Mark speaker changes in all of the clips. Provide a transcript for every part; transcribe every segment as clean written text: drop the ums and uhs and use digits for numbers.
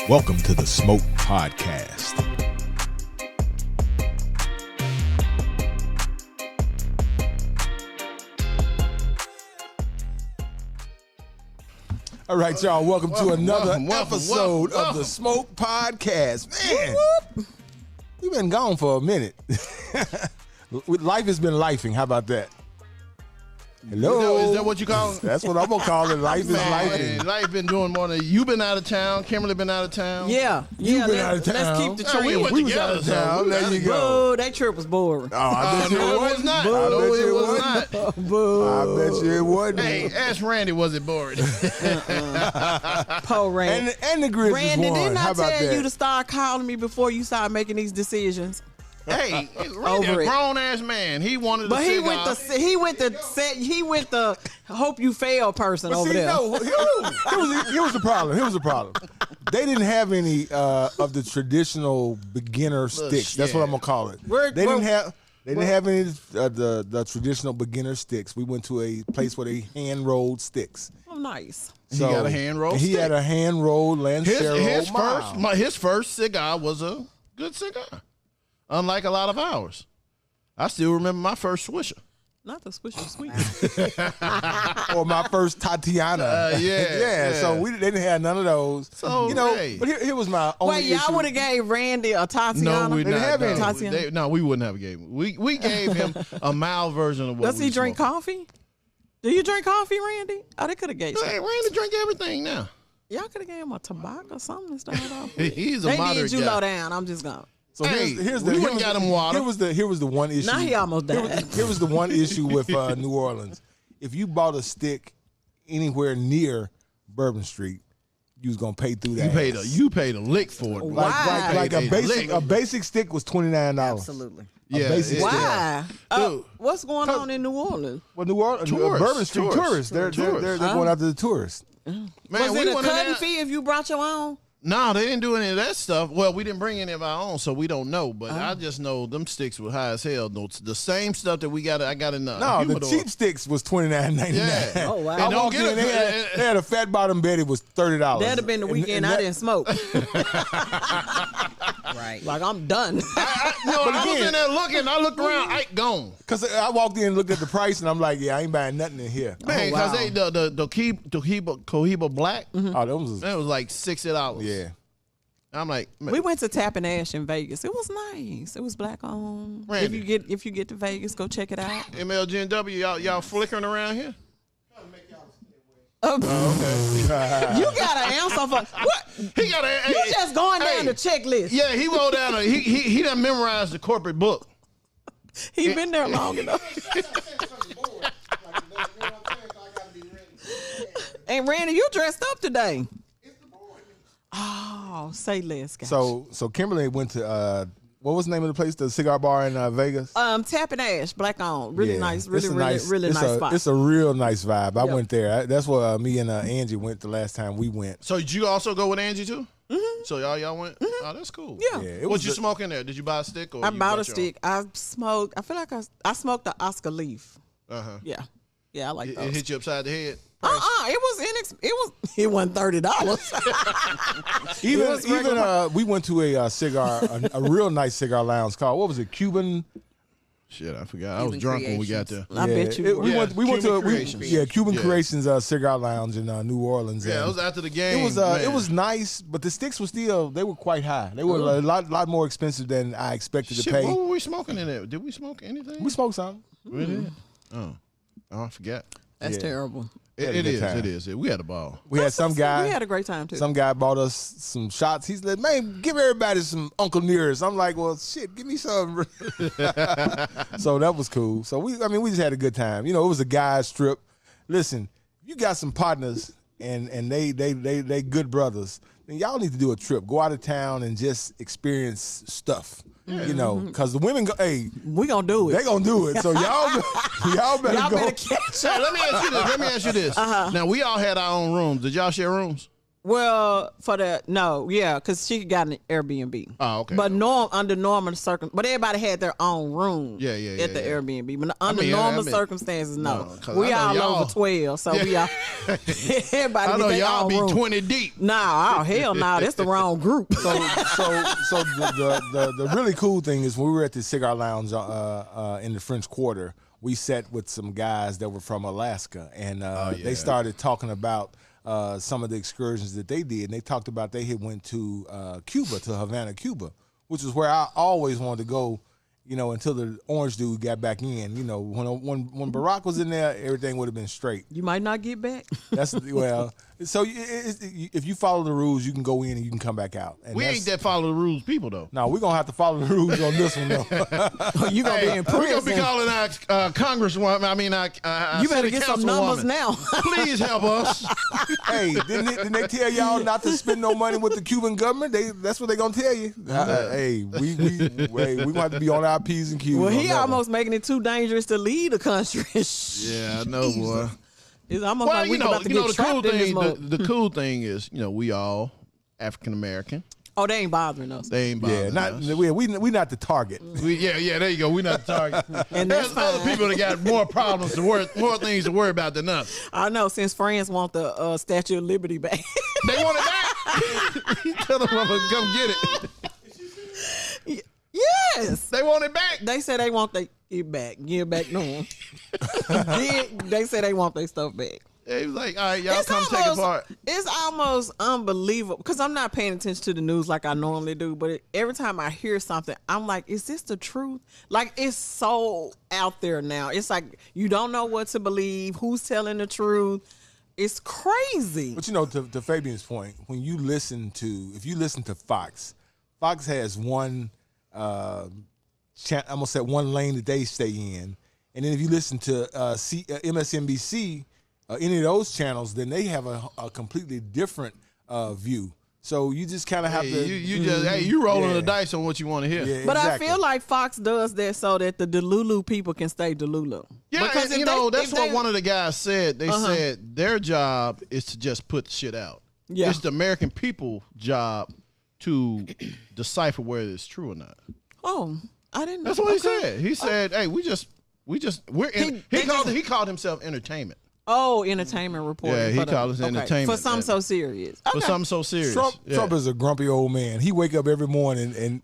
Speaker 1: Welcome to the Smoke Podcast. All right, y'all. Welcome to another episode of the Smoke Podcast. Man, we've been gone for a minute. Life has been lifing. How about that? Hello.
Speaker 2: Is that what you call it?
Speaker 1: That's what I'm gonna call it. Life is lifing.
Speaker 2: Life been doing more than you been out of town. Kimberly been out of town.
Speaker 3: Yeah,
Speaker 1: You've been out of town.
Speaker 3: Let's keep the trend.
Speaker 2: we went
Speaker 1: We was
Speaker 2: together.
Speaker 1: out of town. There you go.
Speaker 3: Boo, that trip was boring.
Speaker 1: Oh, I bet you
Speaker 2: No,
Speaker 1: it
Speaker 2: it was
Speaker 1: wasn't.
Speaker 2: not.
Speaker 1: I
Speaker 2: No,
Speaker 1: bet
Speaker 2: it
Speaker 1: you
Speaker 2: was
Speaker 1: wasn't.
Speaker 2: not.
Speaker 3: Boo.
Speaker 1: I bet you it wasn't.
Speaker 2: Hey, ask Randy, was it boring?
Speaker 3: Poor Randy.
Speaker 1: And the Grizzlies
Speaker 3: Randy,
Speaker 1: won.
Speaker 3: didn't
Speaker 1: How
Speaker 3: I
Speaker 1: about
Speaker 3: tell
Speaker 1: that?
Speaker 3: you to start calling me before you start making these decisions?
Speaker 2: Hey, Randy,
Speaker 3: Over
Speaker 2: a
Speaker 3: it.
Speaker 2: grown ass man. He wanted to
Speaker 3: But he went the hope you fail person
Speaker 1: But
Speaker 3: over
Speaker 1: see,
Speaker 3: there.
Speaker 1: no, here was the problem. Here was the problem. They didn't have any of the traditional beginner sticks. That's what I'm gonna call it. They didn't have any of the traditional beginner sticks. We went to a place where they hand rolled sticks.
Speaker 3: Oh, nice.
Speaker 2: He got a hand rolled
Speaker 1: He
Speaker 2: stick.
Speaker 1: had a hand rolled Lancero mild.
Speaker 2: his first cigar was a good cigar. Unlike a lot of ours. I still remember my first Swisher.
Speaker 3: Not the swisher sweet.
Speaker 1: Or my first Tatiana.
Speaker 2: Yeah.
Speaker 1: So they didn't have none of those.
Speaker 2: So,
Speaker 1: But here was my only
Speaker 3: Wait, y'all
Speaker 1: issue.
Speaker 3: would have gave Randy a Tatiana?
Speaker 2: No, we
Speaker 1: didn't
Speaker 2: not.
Speaker 1: have any.
Speaker 3: Tatiana?
Speaker 2: No, we wouldn't have gave him. We gave him a mild version of what
Speaker 3: Does
Speaker 2: we
Speaker 3: he drink
Speaker 2: smoked.
Speaker 3: coffee? Do you drink coffee, Randy? Oh, they could have gave
Speaker 2: Hey, Randy drink everything now.
Speaker 3: Y'all could have gave him a tobacco or something to start off with.
Speaker 2: He's a
Speaker 3: They
Speaker 2: moderate
Speaker 3: need you
Speaker 2: guy.
Speaker 3: low down. I'm just going.
Speaker 1: So
Speaker 2: Hey,
Speaker 1: here's
Speaker 2: we wouldn't got him water.
Speaker 1: Here was the one issue.
Speaker 3: Now he almost died.
Speaker 1: Here was the one issue with New Orleans. If you bought a stick anywhere near Bourbon Street, you was gonna pay through that.
Speaker 2: You paid a lick for it. bro.
Speaker 3: Why?
Speaker 1: Like a
Speaker 2: Lick.
Speaker 1: basic stick was $29.
Speaker 3: Absolutely.
Speaker 2: Yeah,
Speaker 1: basic
Speaker 2: it-
Speaker 1: stick.
Speaker 3: Why?
Speaker 2: Dude.
Speaker 3: What's going on in New Orleans?
Speaker 1: Well, New Orleans,
Speaker 2: Tourists.
Speaker 1: Bourbon Street tourists. They're going after the tourists.
Speaker 2: Man,
Speaker 3: Was
Speaker 2: we
Speaker 3: it a
Speaker 2: went in
Speaker 3: cutting
Speaker 2: there-
Speaker 3: fee if you brought your own?
Speaker 2: No, they didn't do any of that stuff. Well, we didn't bring any of our own, so we don't know. But I just know them sticks were high as hell. The same stuff that I got in the
Speaker 1: No, the
Speaker 2: humidor.
Speaker 1: cheap sticks was $29.99.
Speaker 2: Yeah.
Speaker 3: Oh, wow.
Speaker 1: I
Speaker 2: And don't
Speaker 1: walked
Speaker 2: get
Speaker 1: in,
Speaker 2: it.
Speaker 1: they had a fat bottom bed. It was $30.
Speaker 3: That'd have been the weekend I didn't smoke. Right. Like, I'm done.
Speaker 2: I was in there looking. I looked around. I ain't gone.
Speaker 1: Because I walked in and looked at the price, and I'm like, yeah, I ain't buying nothing in here.
Speaker 2: Man, because
Speaker 3: wow.
Speaker 2: the Cohiba Black,
Speaker 1: Oh, that was
Speaker 2: that was like $60.
Speaker 1: yeah.
Speaker 2: I'm like, man,
Speaker 3: We went to Tap and Ash in Vegas. It was nice. It was black owned.
Speaker 2: Randy.
Speaker 3: If you get to Vegas, go check it out.
Speaker 2: MLGNW, y'all flickering around here?
Speaker 3: You got an answer for what?
Speaker 2: He got a.
Speaker 3: You just going down the checklist.
Speaker 2: Yeah, he wrote down. He done memorized the corporate book.
Speaker 3: He been there long enough. And Randy, you dressed up today. Oh, say less, guys.
Speaker 1: So Kimberly went to what was the name of the place? The cigar bar in Vegas.
Speaker 3: Tap and Ash, black on, really
Speaker 1: Yeah.
Speaker 3: nice,
Speaker 1: It's a
Speaker 3: really nice spot.
Speaker 1: It's a real nice vibe. I
Speaker 3: Yep.
Speaker 1: went there. That's where me and Angie went the last time we went.
Speaker 2: So did you also go with Angie too? Mm-hmm. So y'all went? Mm-hmm. Oh, that's cool.
Speaker 3: Yeah.
Speaker 1: It
Speaker 2: What you smoke in there? Did you buy a stick or
Speaker 3: I
Speaker 2: you
Speaker 3: bought a
Speaker 2: brought your
Speaker 3: stick. I smoked. I feel like I smoked the Oscar leaf.
Speaker 2: own? Uh-huh.
Speaker 3: Yeah, I like
Speaker 2: It
Speaker 3: those.
Speaker 2: hit you upside the head.
Speaker 3: It wasn't $30.
Speaker 1: Even we went to a cigar, a real nice cigar lounge called, what was it, Cuban?
Speaker 2: Shit, I forgot. I was drunk when we got there.
Speaker 3: I bet you.
Speaker 1: We
Speaker 2: Yeah,
Speaker 1: went
Speaker 2: Cuban
Speaker 1: to
Speaker 2: Creations.
Speaker 1: Cuban
Speaker 2: Yeah.
Speaker 1: Creations cigar lounge in New Orleans.
Speaker 2: Yeah,
Speaker 1: and
Speaker 2: it was after the game.
Speaker 1: It
Speaker 2: man.
Speaker 1: was nice, but the sticks were quite high. They were a lot more expensive than I expected
Speaker 2: Shit,
Speaker 1: to pay.
Speaker 2: what were we smoking in there? Did we smoke anything?
Speaker 1: We smoked some.
Speaker 2: Really? Oh, I forgot.
Speaker 3: That's
Speaker 1: Yeah.
Speaker 3: terrible.
Speaker 1: had a
Speaker 2: It
Speaker 1: good
Speaker 2: is.
Speaker 1: time.
Speaker 2: It is. We had a ball.
Speaker 1: We had some guy.
Speaker 3: We had a great time too.
Speaker 1: Some guy bought us some shots. He said, "Man, give everybody some Uncle Nearest." I'm like, "Well, shit, give me some." So that was cool. So we just had a good time. You know, it was a guys trip. Listen, if you got some partners and they good brothers, then y'all need to do a trip. Go out of town and just experience stuff. You know, because the women go, hey,
Speaker 3: we gonna do it.
Speaker 1: they gonna do it. So y'all better
Speaker 3: Y'all
Speaker 1: go.
Speaker 3: better catch
Speaker 2: Hey,
Speaker 3: up.
Speaker 2: let me ask you this. Now we all had our own rooms. Did y'all share rooms?
Speaker 3: Well, for the because she got an Airbnb.
Speaker 2: Oh, okay.
Speaker 3: But under normal circumstances, but everybody had their own room.
Speaker 2: Yeah,
Speaker 3: at the Airbnb. But under
Speaker 2: mean,
Speaker 3: normal circumstances, no. We all over 12, so we all everybody.
Speaker 2: I know
Speaker 3: get their
Speaker 2: y'all
Speaker 3: own
Speaker 2: be
Speaker 3: room.
Speaker 2: 20 deep.
Speaker 3: Nah, hell no, that's the wrong group.
Speaker 1: So the really cool thing is when we were at the cigar lounge in the French Quarter, we sat with some guys that were from Alaska, and they started talking about some of the excursions that they did, and they talked about they had went to Cuba, to Havana, Cuba, which is where I always wanted to go, until the orange dude got back in. When Barack was in there, everything would have been straight.
Speaker 3: You might not get back.
Speaker 1: So if you follow the rules, you can go in and you can come back out. And
Speaker 2: we ain't that follow the rules people, though.
Speaker 1: No, we're going to have to follow the rules on this one, though.
Speaker 3: You're going to be in prison.
Speaker 2: We're going to be calling our congresswoman,
Speaker 3: you better get some numbers now.
Speaker 2: Please help us.
Speaker 1: Hey, didn't they tell y'all not to spend no money with the Cuban government? That's what they're going to tell you. Hey, we're going to have to be on our P's and Q's.
Speaker 3: Well, he almost making it too dangerous to leave the country.
Speaker 2: Yeah, I know, boy.
Speaker 3: It's almost like we about to get trapped in this mode.
Speaker 2: The cool thing is, we all African American.
Speaker 3: Oh, they ain't bothering us.
Speaker 2: They ain't bothering us.
Speaker 1: We not the target.
Speaker 2: There you go. We not the target.
Speaker 3: And
Speaker 2: there's other people that got more problems more things to worry about than us.
Speaker 3: I know. Since France want the Statue of Liberty back,
Speaker 2: they want it back. Tell them I'm gonna come get it.
Speaker 3: Yes,
Speaker 2: they want it back.
Speaker 3: They say they want it back. Give it back to them. They say they want their stuff back.
Speaker 2: He was like, all right, y'all come take it apart.
Speaker 3: It's almost unbelievable because I'm not paying attention to the news like I normally do. But every time I hear something, I'm like, is this the truth? Like, it's so out there now. It's like you don't know what to believe, who's telling the truth. It's crazy.
Speaker 1: But to Fabian's point, if you listen to Fox has one I'm gonna say one lane that they stay in, and then if you listen to MSNBC, any of those channels, then they have a completely different view. So you just kind of have to.
Speaker 2: You rolling the dice on what you want to hear.
Speaker 1: Yeah,
Speaker 3: but
Speaker 1: exactly.
Speaker 3: I feel like Fox does that so that the Delulu people can stay Delulu.
Speaker 2: Yeah, because that's what one of the guys said. They said their job is to just put the shit out. Yeah. It's the American people job to decipher whether it's true or not.
Speaker 3: Oh, I didn't know.
Speaker 2: That's what he said. He said, "Hey, he called himself entertainment."
Speaker 3: Oh, entertainment reporter.
Speaker 2: Yeah, he called us entertainment.
Speaker 3: For something so serious.
Speaker 2: For something so serious.
Speaker 1: Trump is a grumpy old man. He wake up every morning and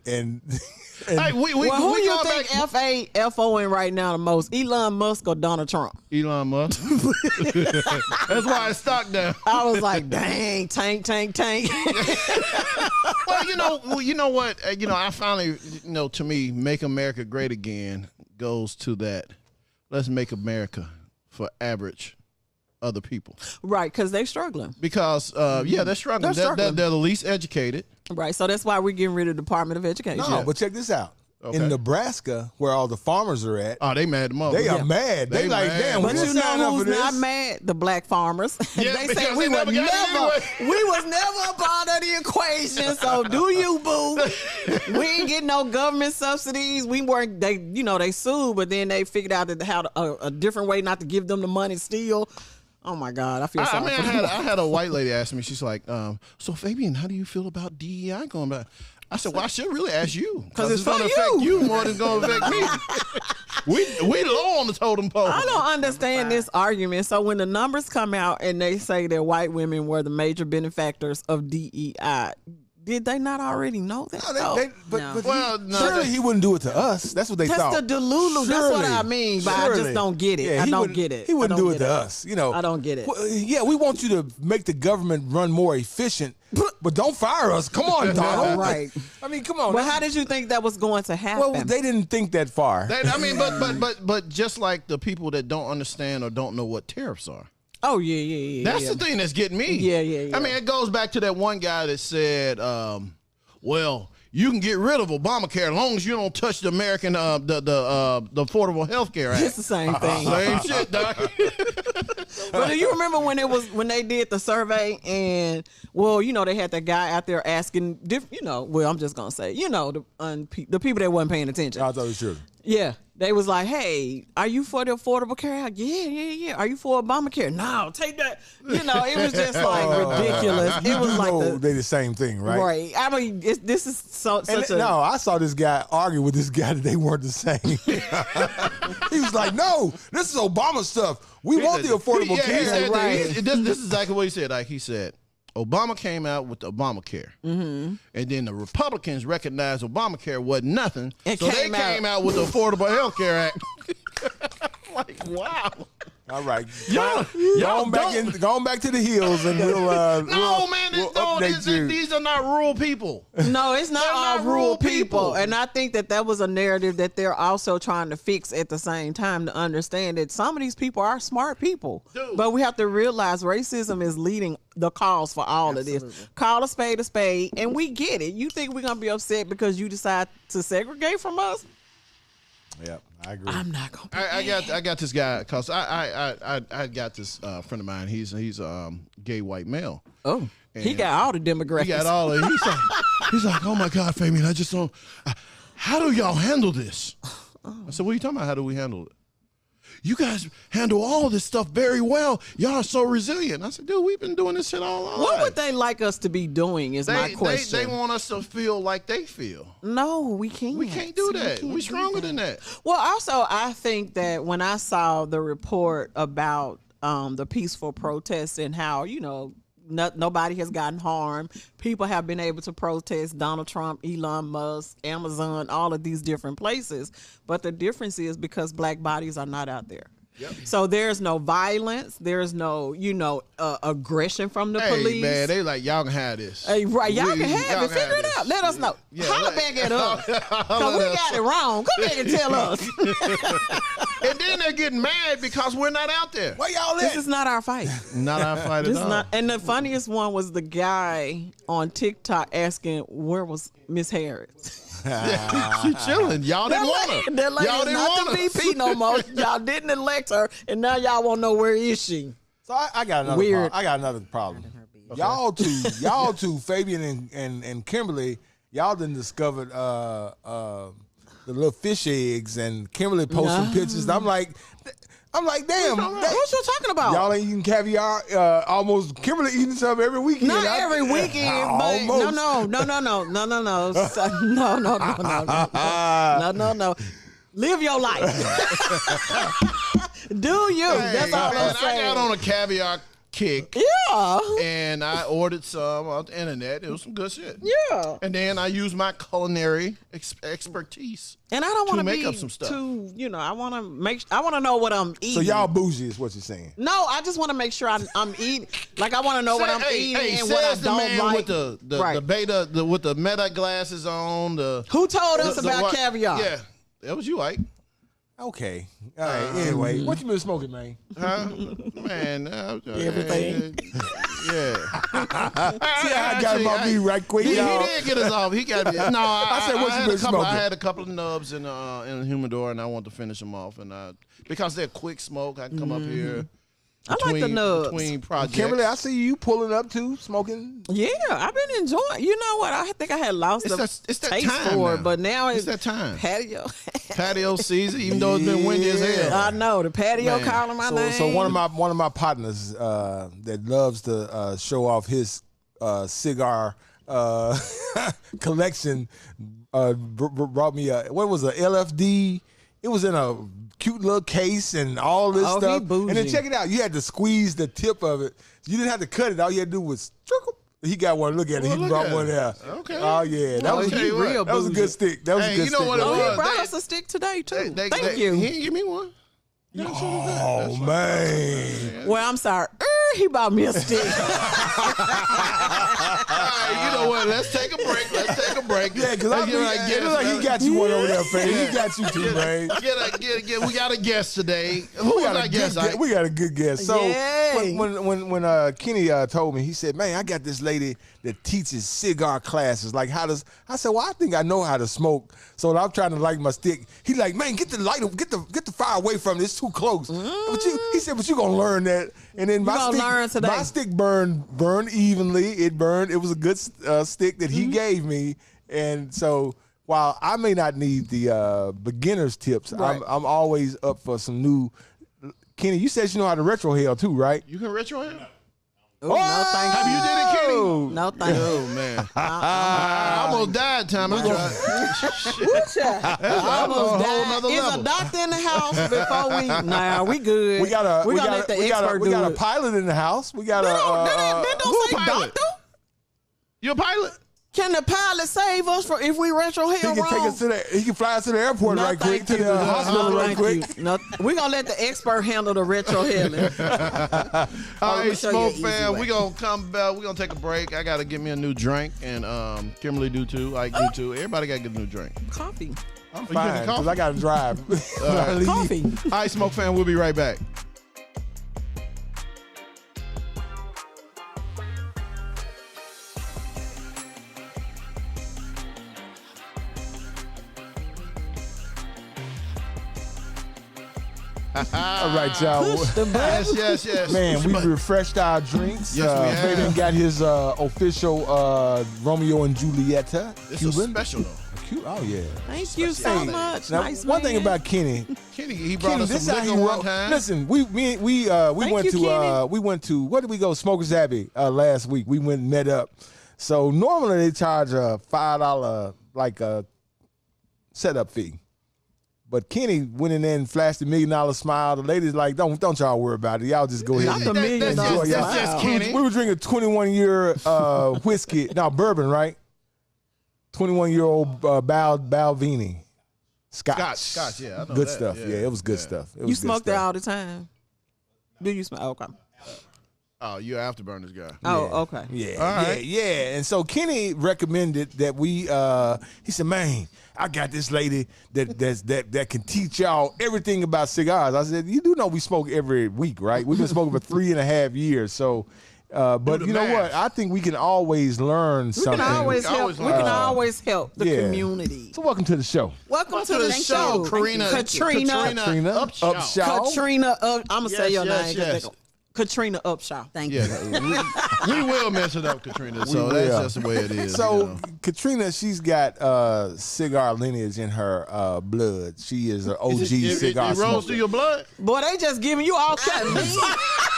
Speaker 2: hey, who
Speaker 3: you think FAFOing right now the most? Elon Musk or Donald Trump?
Speaker 2: Elon Musk. That's why it's stock down.
Speaker 3: I was like, dang, tank.
Speaker 2: Well, you know what? I finally, to me, make America great again goes to that. Let's make America for average other people.
Speaker 3: Right, because they're struggling.
Speaker 2: Because, they're struggling. They're the least educated.
Speaker 3: Right, so that's why we're getting rid of the Department of Education.
Speaker 1: No, but check this out. Okay. In Nebraska, where all the farmers are at,
Speaker 2: they mad the mother.
Speaker 1: They are mad. They like, mad. Damn,
Speaker 3: but you know who's not mad? The black farmers.
Speaker 2: Yeah,
Speaker 3: they say we was never a part of the equation. So do you, boo? We ain't getting no government subsidies. We weren't. They sued, but then they figured out that how a different way not to give them the money still. Oh my God, I feel sorry.
Speaker 2: I had a white lady ask me. She's like, "So Fabian, how do you feel about DEI going back?" I said, "Well, I should really ask you
Speaker 3: because it's
Speaker 2: going to affect you more than it's going to affect me." we low on the totem pole.
Speaker 3: I don't understand this argument. So when the numbers come out and they say that white women were the major benefactors of DEI, did they not already know that?
Speaker 1: Surely he wouldn't do it to us. That's what they thought.
Speaker 3: That's the Delulu. That's what I mean. But I just don't get it. I don't get it.
Speaker 1: He wouldn't do it to us.
Speaker 3: I don't get it.
Speaker 1: Well, we want you to make the government run more efficient, but don't fire us. Come on, Donald.
Speaker 3: Right.
Speaker 1: I mean, come on.
Speaker 3: Well, how did you think that was going to happen?
Speaker 1: Well, they didn't think that far.
Speaker 2: But just like the people that don't understand or don't know what tariffs are.
Speaker 3: Oh, yeah.
Speaker 2: That's the thing that's getting me.
Speaker 3: Yeah.
Speaker 2: I mean, it goes back to that one guy that said, well, you can get rid of Obamacare as long as you don't touch the American, the Affordable Health Care Act.
Speaker 3: It's the same thing.
Speaker 2: Same shit, Doc.
Speaker 3: But do you remember when they did the survey and, they had that guy out there asking, I'm just going to say, the people that wasn't paying attention.
Speaker 1: I thought it was true.
Speaker 3: Yeah. They was like, hey, are you for the Affordable Care Act? Yeah. Are you for Obamacare? No, take that. You know, it was just like ridiculous. It was like
Speaker 1: they the same thing, right?
Speaker 3: Right. I mean, this is such a...
Speaker 1: No, I saw this guy argue with this guy that they weren't the same. He was like, no, this is Obama stuff. We want the Affordable Care.
Speaker 2: This is exactly what he said. Like he said, Obama came out with the Obamacare. And then the Republicans recognized Obamacare wasn't nothing. They came out with the Affordable Health Care Act. Like, wow.
Speaker 1: All right. Going back to the hills and we'll
Speaker 2: these are not rural people.
Speaker 3: No, it's not all rural people. And I think that was a narrative that they're also trying to fix at the same time, to understand that some of these people are smart people. Dude. But we have to realize racism is leading the cause for all of this. Call a spade, and we get it. You think we're going to be upset because you decide to segregate from us?
Speaker 1: Yeah, I agree.
Speaker 3: I'm not gonna.
Speaker 2: I got this guy because I got this friend of mine. He's a gay white male.
Speaker 3: Oh, he got all the demographics.
Speaker 2: He got all. He's like, oh my God, Fabian, I just don't. How do y'all handle this? I said, what are you talking about? How do we handle it? You guys handle all this stuff very well. Y'all are so resilient. I said, dude, we've been doing this shit all our life.
Speaker 3: What would they like us to be doing is my question.
Speaker 2: They want us to feel like they feel.
Speaker 3: No, we can't.
Speaker 2: We can't do that. We're stronger than that.
Speaker 3: Well, also, I think that when I saw the report about the peaceful protests and how, you know, nobody has gotten harmed. People have been able to protest Donald Trump, Elon Musk, Amazon, all of these different places. But the difference is because black bodies are not out there. Yep. So there's no violence. There's no, aggression from the police.
Speaker 2: Man, they like, y'all can have this.
Speaker 3: Hey, right, y'all can have it. Figure it out. Let us know. Yeah, holler back at us. Because we got it wrong. Come back and tell us.
Speaker 2: And then they're getting mad because we're not out there.
Speaker 1: Where y'all at?
Speaker 3: This is not our fight.
Speaker 2: Not our fight at all.
Speaker 3: And the funniest one was the guy on TikTok asking, where was Miss Harris?
Speaker 2: She chilling. Y'all didn't want her.
Speaker 3: That lady is not the VP no more. Y'all didn't elect her, and now y'all won't know where is she.
Speaker 1: So I got another I got another problem. Okay. Y'all two, Fabian and Kimberly, y'all done discovered the little fish eggs, and Kimberly posting pictures. I'm like, damn.
Speaker 3: What you talking about?
Speaker 1: Y'all ain't eating caviar. Almost Kimberly eating some every weekend.
Speaker 3: Not every weekend, but no. Live your life. Do you? That's all I'm saying.
Speaker 2: I got on a caviar kick.
Speaker 3: Yeah.
Speaker 2: And I ordered some off the internet. It was some good shit.
Speaker 3: Yeah.
Speaker 2: And then I used my culinary expertise.
Speaker 3: And I don't want to
Speaker 2: make up some stuff.
Speaker 3: I want to know what I'm eating.
Speaker 1: So y'all bougie is what you're saying?
Speaker 3: No, I just want to make sure I'm eating. Like I want to know what I'm eating and what I don't like.
Speaker 2: With the beta, with the meta glasses on.
Speaker 3: Who told us about caviar?
Speaker 2: Yeah, that was you, Ike.
Speaker 1: Okay. All right. Anyway, what you been smoking, man?
Speaker 2: Huh? Man,
Speaker 3: everything.
Speaker 2: Yeah.
Speaker 1: See how I got him on me right quick, y'all.
Speaker 2: He did get us off. He got me. No,
Speaker 1: I said, what you been smoking?
Speaker 2: I had a couple of nubs in the humidor, and I wanted to finish them off. And because they're quick smoke, I can come up here.
Speaker 3: I like the nubs.
Speaker 2: Between projects.
Speaker 1: Kimberly, I see you pulling up too, smoking.
Speaker 3: Yeah, I've been enjoying. You know what? I think I had lost the taste for it, but now it's
Speaker 2: that time.
Speaker 3: Patio
Speaker 2: season, even though it's been windy as hell.
Speaker 3: I know the patio calling my name.
Speaker 1: So one of my partners that loves to show off his cigar collection brought me what was a LFD. It was in a cute little case and all this stuff. And then check it out. You had to squeeze the tip of it. You didn't have to cut it. All you had to do was trickle. He got one. Look at it. He brought one there.
Speaker 2: Okay.
Speaker 1: Oh yeah, that was a good stick. That was a good stick.
Speaker 2: What it was?
Speaker 3: He brought us a stick today too. Thank you.
Speaker 2: He didn't give me one.
Speaker 1: Oh man.
Speaker 3: Well, I'm sorry. He bought me a stick.
Speaker 2: All right, you know what? Let's take a break.
Speaker 1: Yeah, because he got you one over there, Faye. He got you too, man.
Speaker 2: We got a guest today. Who was our guest?
Speaker 1: We got a good guest. So when Kenny told me, he said, "Man, I got this lady that teaches cigar classes. Like I said, well, I think I know how to smoke. So I'm trying to light my stick. He like, man, get the fire away from it. It's too close. He said, but you gonna learn that. And then my stick burned evenly. It burned. It was a good stick that he gave me. And so while I may not need the beginner's tips,
Speaker 3: Right.
Speaker 1: I'm always up for some new. Kenny, you said you know how to retrohale too, right?
Speaker 2: You can retro him?
Speaker 3: Ooh, no, thank
Speaker 2: Have you did it, Kenny?
Speaker 1: Oh!
Speaker 3: No, thank you.
Speaker 2: Oh, man. I almost died, Tom. I tried.
Speaker 3: I almost
Speaker 2: whole
Speaker 3: died.
Speaker 2: nother
Speaker 3: Is
Speaker 2: level.
Speaker 3: a doctor in the house before we? Nah, we good.
Speaker 1: We got a
Speaker 3: we gonna let the expert
Speaker 1: we
Speaker 3: do
Speaker 1: got a
Speaker 3: it.
Speaker 1: pilot in the house. We got
Speaker 3: That don't say
Speaker 2: pilot?
Speaker 3: doctor.
Speaker 2: You a pilot?
Speaker 3: Can the pilot save us for if we retro
Speaker 1: he
Speaker 3: hell
Speaker 1: can
Speaker 3: wrong?
Speaker 1: take us to the. He can fly us to the airport right quick, to the hospital
Speaker 3: No,
Speaker 1: right
Speaker 3: thank
Speaker 1: quick.
Speaker 3: you. No, we're gonna let the expert handle the retro healing.
Speaker 2: All
Speaker 3: me
Speaker 2: right,
Speaker 3: show you an
Speaker 2: Smoke
Speaker 3: easy
Speaker 2: fam,
Speaker 3: way.
Speaker 2: we gonna come back. We gonna take a break. I gotta get me a new drink, and Kimberly do too. Ike do too. Everybody gotta get a new drink.
Speaker 3: Coffee.
Speaker 1: I'm
Speaker 2: drinking
Speaker 1: fine because
Speaker 2: coffee?
Speaker 1: I got to drive. When I leave.
Speaker 3: Coffee.
Speaker 2: All right, Smoke fam, we'll be right back.
Speaker 1: All right, y'all.
Speaker 2: Yes.
Speaker 1: Man, we refreshed our drinks.
Speaker 2: Yes, we have.
Speaker 1: Fabian got his official Romeo and Julieta.
Speaker 2: This is
Speaker 1: Cuban.
Speaker 2: special though.
Speaker 1: Oh yeah.
Speaker 3: Thank you so
Speaker 1: Hey,
Speaker 3: much.
Speaker 1: Now,
Speaker 3: Nice
Speaker 1: one thing
Speaker 3: man.
Speaker 1: about Kenny.
Speaker 2: Kenny, he brought
Speaker 1: Kenny,
Speaker 2: us
Speaker 1: this
Speaker 2: some
Speaker 1: how he
Speaker 2: liquor one
Speaker 1: roll.
Speaker 2: time.
Speaker 1: Listen, we went
Speaker 3: you,
Speaker 1: to
Speaker 3: Kenny.
Speaker 1: we went to where did we go? Smokers Abbey last week. We went and met up. So normally they charge a $5 like a setup fee. But Kenny went in there and flashed a $1 million smile. The ladies like, don't y'all worry about it. Y'all just go ahead.
Speaker 3: Not
Speaker 1: and
Speaker 3: the $1 million.
Speaker 2: That's just-
Speaker 1: enjoy
Speaker 2: that's
Speaker 1: y'all.
Speaker 2: just Kenny.
Speaker 1: We were drinking 21-year whiskey. Now bourbon, right? 21-year-old Balvenie.
Speaker 2: Scotch, yeah, I know
Speaker 1: Good
Speaker 2: that,
Speaker 1: stuff.
Speaker 2: yeah,
Speaker 1: Yeah, it was good
Speaker 2: yeah.
Speaker 1: stuff. It was
Speaker 3: You
Speaker 1: good
Speaker 3: smoke that
Speaker 1: stuff.
Speaker 3: all the time? Do you smoke? Okay.
Speaker 2: Oh, you're afterburners guy.
Speaker 3: Oh, okay.
Speaker 1: Yeah,
Speaker 2: All right.
Speaker 1: yeah. And so Kenny recommended that we. He said, "Man, I got this lady that can teach y'all everything about cigars." I said, "You do know we smoke every week, right? We've been smoking for 3.5 years, so." But
Speaker 2: the
Speaker 1: you know
Speaker 2: math.
Speaker 1: what? I think we can always learn
Speaker 3: We
Speaker 1: something.
Speaker 3: can always help.
Speaker 2: always
Speaker 3: We can
Speaker 2: learn.
Speaker 3: always help the
Speaker 1: Yeah.
Speaker 3: community.
Speaker 1: So welcome to the show,
Speaker 3: Welcome to the show,
Speaker 2: Katrina
Speaker 3: Katrina
Speaker 2: Upshaw.
Speaker 3: Katrina. I'm gonna say your
Speaker 2: Yes,
Speaker 3: name.
Speaker 2: yes.
Speaker 3: Katrina Upshaw.
Speaker 4: Thank
Speaker 2: Yeah,
Speaker 4: you.
Speaker 2: we will mess it up, Katrina. So
Speaker 1: will.
Speaker 2: that's just the way it is.
Speaker 1: So
Speaker 2: you know.
Speaker 1: Katrina, she's got cigar lineage in her blood. She is an OG
Speaker 2: It
Speaker 1: cigar
Speaker 2: rolls
Speaker 1: smoker.
Speaker 2: through your blood.
Speaker 3: Boy, they just giving you all kinds of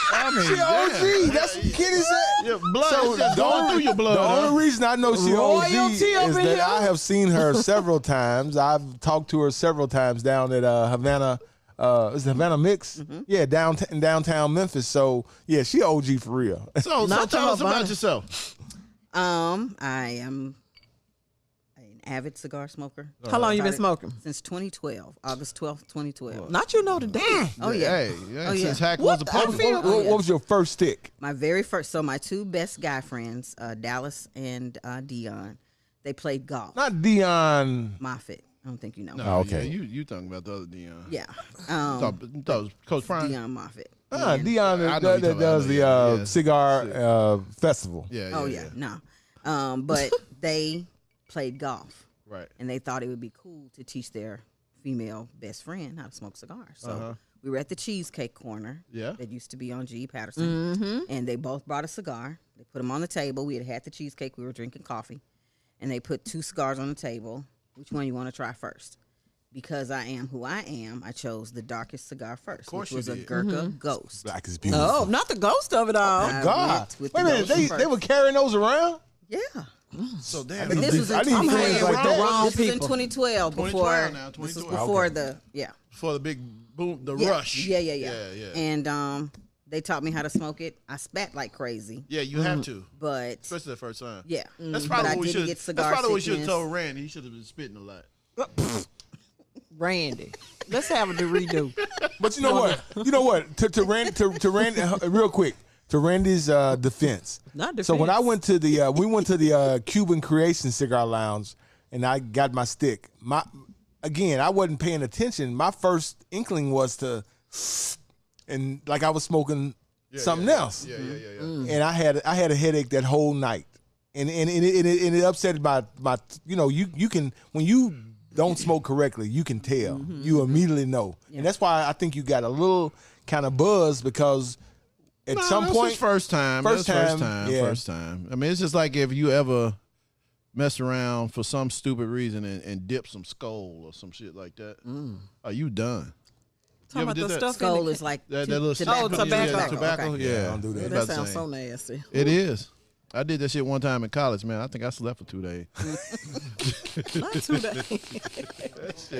Speaker 2: I mean,
Speaker 1: She OG. That's what Kenny said.
Speaker 2: Your blood
Speaker 1: So
Speaker 2: is just going through your blood.
Speaker 1: The
Speaker 2: huh?
Speaker 1: only reason I know she OG
Speaker 3: Royalty
Speaker 1: is
Speaker 3: up in
Speaker 1: that
Speaker 3: here.
Speaker 1: I have seen her several times. I've talked to her several times down at Havana. Is it Havana Mix? Yeah, downtown Memphis. So yeah, she OG for real.
Speaker 2: So
Speaker 3: Not
Speaker 2: tell us
Speaker 3: Havana.
Speaker 2: about yourself.
Speaker 4: I am an avid cigar smoker.
Speaker 3: How long you been
Speaker 4: Started
Speaker 3: smoking?
Speaker 4: Since 2012, August 12th, 2012.
Speaker 3: Not you know the date.
Speaker 4: Oh yeah.
Speaker 2: Hey,
Speaker 4: Oh, yeah.
Speaker 2: since Hack
Speaker 3: What
Speaker 2: was a
Speaker 3: the-
Speaker 2: puppet.
Speaker 3: I feel-
Speaker 1: What was your first stick?
Speaker 4: My very first. So my two best guy friends, Dallas and Dion, they played golf.
Speaker 1: Not Dion.
Speaker 4: Moffitt. I don't think you know.
Speaker 2: No,
Speaker 4: him.
Speaker 1: Oh, okay.
Speaker 2: Yeah, you talking about the other Dion?
Speaker 4: Yeah.
Speaker 2: Thought it was Coach Prime.
Speaker 4: Dion Moffitt.
Speaker 1: Dion
Speaker 2: I know
Speaker 1: that
Speaker 2: you talking
Speaker 1: does
Speaker 2: about,
Speaker 1: the
Speaker 2: yeah.
Speaker 1: cigar festival.
Speaker 2: Yeah.
Speaker 4: Oh yeah, no. But they played golf.
Speaker 2: Right.
Speaker 4: And they thought it would be cool to teach their female best friend how to smoke cigars. So we were at the Cheesecake Corner.
Speaker 2: Yeah.
Speaker 4: That used to be on G. Patterson. And they both brought a cigar. They put them on the table. We had the cheesecake. We were drinking coffee. And they put 2 cigars on the table. Which one you want to try first? Because I am who I am, I chose the darkest cigar first,
Speaker 2: course
Speaker 4: which was
Speaker 2: you
Speaker 4: a
Speaker 2: did.
Speaker 4: Gurkha Ghost.
Speaker 1: Black is beautiful.
Speaker 3: Oh, not the ghost of it all.
Speaker 4: I
Speaker 1: God.
Speaker 4: went with
Speaker 1: Wait a
Speaker 4: the
Speaker 1: minute,
Speaker 4: Ghost
Speaker 1: they
Speaker 4: first.
Speaker 1: were carrying those around?
Speaker 4: Yeah.
Speaker 2: So damn.
Speaker 4: But this was in
Speaker 1: I didn't
Speaker 4: 2012.
Speaker 1: think like that.
Speaker 3: Wrong
Speaker 4: This was in
Speaker 3: people.
Speaker 4: 2012.
Speaker 2: 2012 now,
Speaker 4: This was
Speaker 2: 2012.
Speaker 4: before the
Speaker 2: For the big boom, the
Speaker 4: yeah,
Speaker 2: rush.
Speaker 4: Yeah.
Speaker 2: Yeah.
Speaker 4: And they taught me how to smoke it. I spat like crazy,
Speaker 2: Yeah, you have to,
Speaker 4: but
Speaker 2: especially the first time.
Speaker 4: yeah.
Speaker 2: That's
Speaker 4: But
Speaker 2: probably
Speaker 4: I
Speaker 2: what we
Speaker 4: didn't
Speaker 2: should.
Speaker 4: get
Speaker 2: That's
Speaker 4: cigar
Speaker 2: probably what we should have
Speaker 4: sickness.
Speaker 2: told Randy. He should have been spitting a lot.
Speaker 3: Randy. Let's have it to redo.
Speaker 1: But you know what? You know what? To Randy, real quick. To Randy's defense.
Speaker 3: Not
Speaker 1: So when I
Speaker 3: defense.
Speaker 1: went to the we went to the Cuban Creation Cigar Lounge and I got my stick. I wasn't paying attention. My first inkling was to, and like I was smoking something else.
Speaker 2: Yeah.
Speaker 1: And I had a headache that whole night, and it upset my you can when you don't smoke correctly, you can tell. You immediately know, and that's why I think you got a little kind of buzz because at some
Speaker 2: that's
Speaker 1: point
Speaker 2: his first time.
Speaker 1: First
Speaker 2: That's
Speaker 1: time, yeah.
Speaker 2: First time. I mean, it's just like if you ever mess around for some stupid reason and dip some skull or some shit like that, are you done?
Speaker 3: Talking about the stuff
Speaker 4: Skull is like
Speaker 2: That little
Speaker 4: tobacco.
Speaker 3: tobacco.
Speaker 2: Yeah, tobacco.
Speaker 4: Okay.
Speaker 2: Yeah,
Speaker 1: don't do that.
Speaker 3: That sounds so nasty.
Speaker 2: It is. I did that shit one time in college, man. I think I slept for 2 days.
Speaker 3: Not 2 days.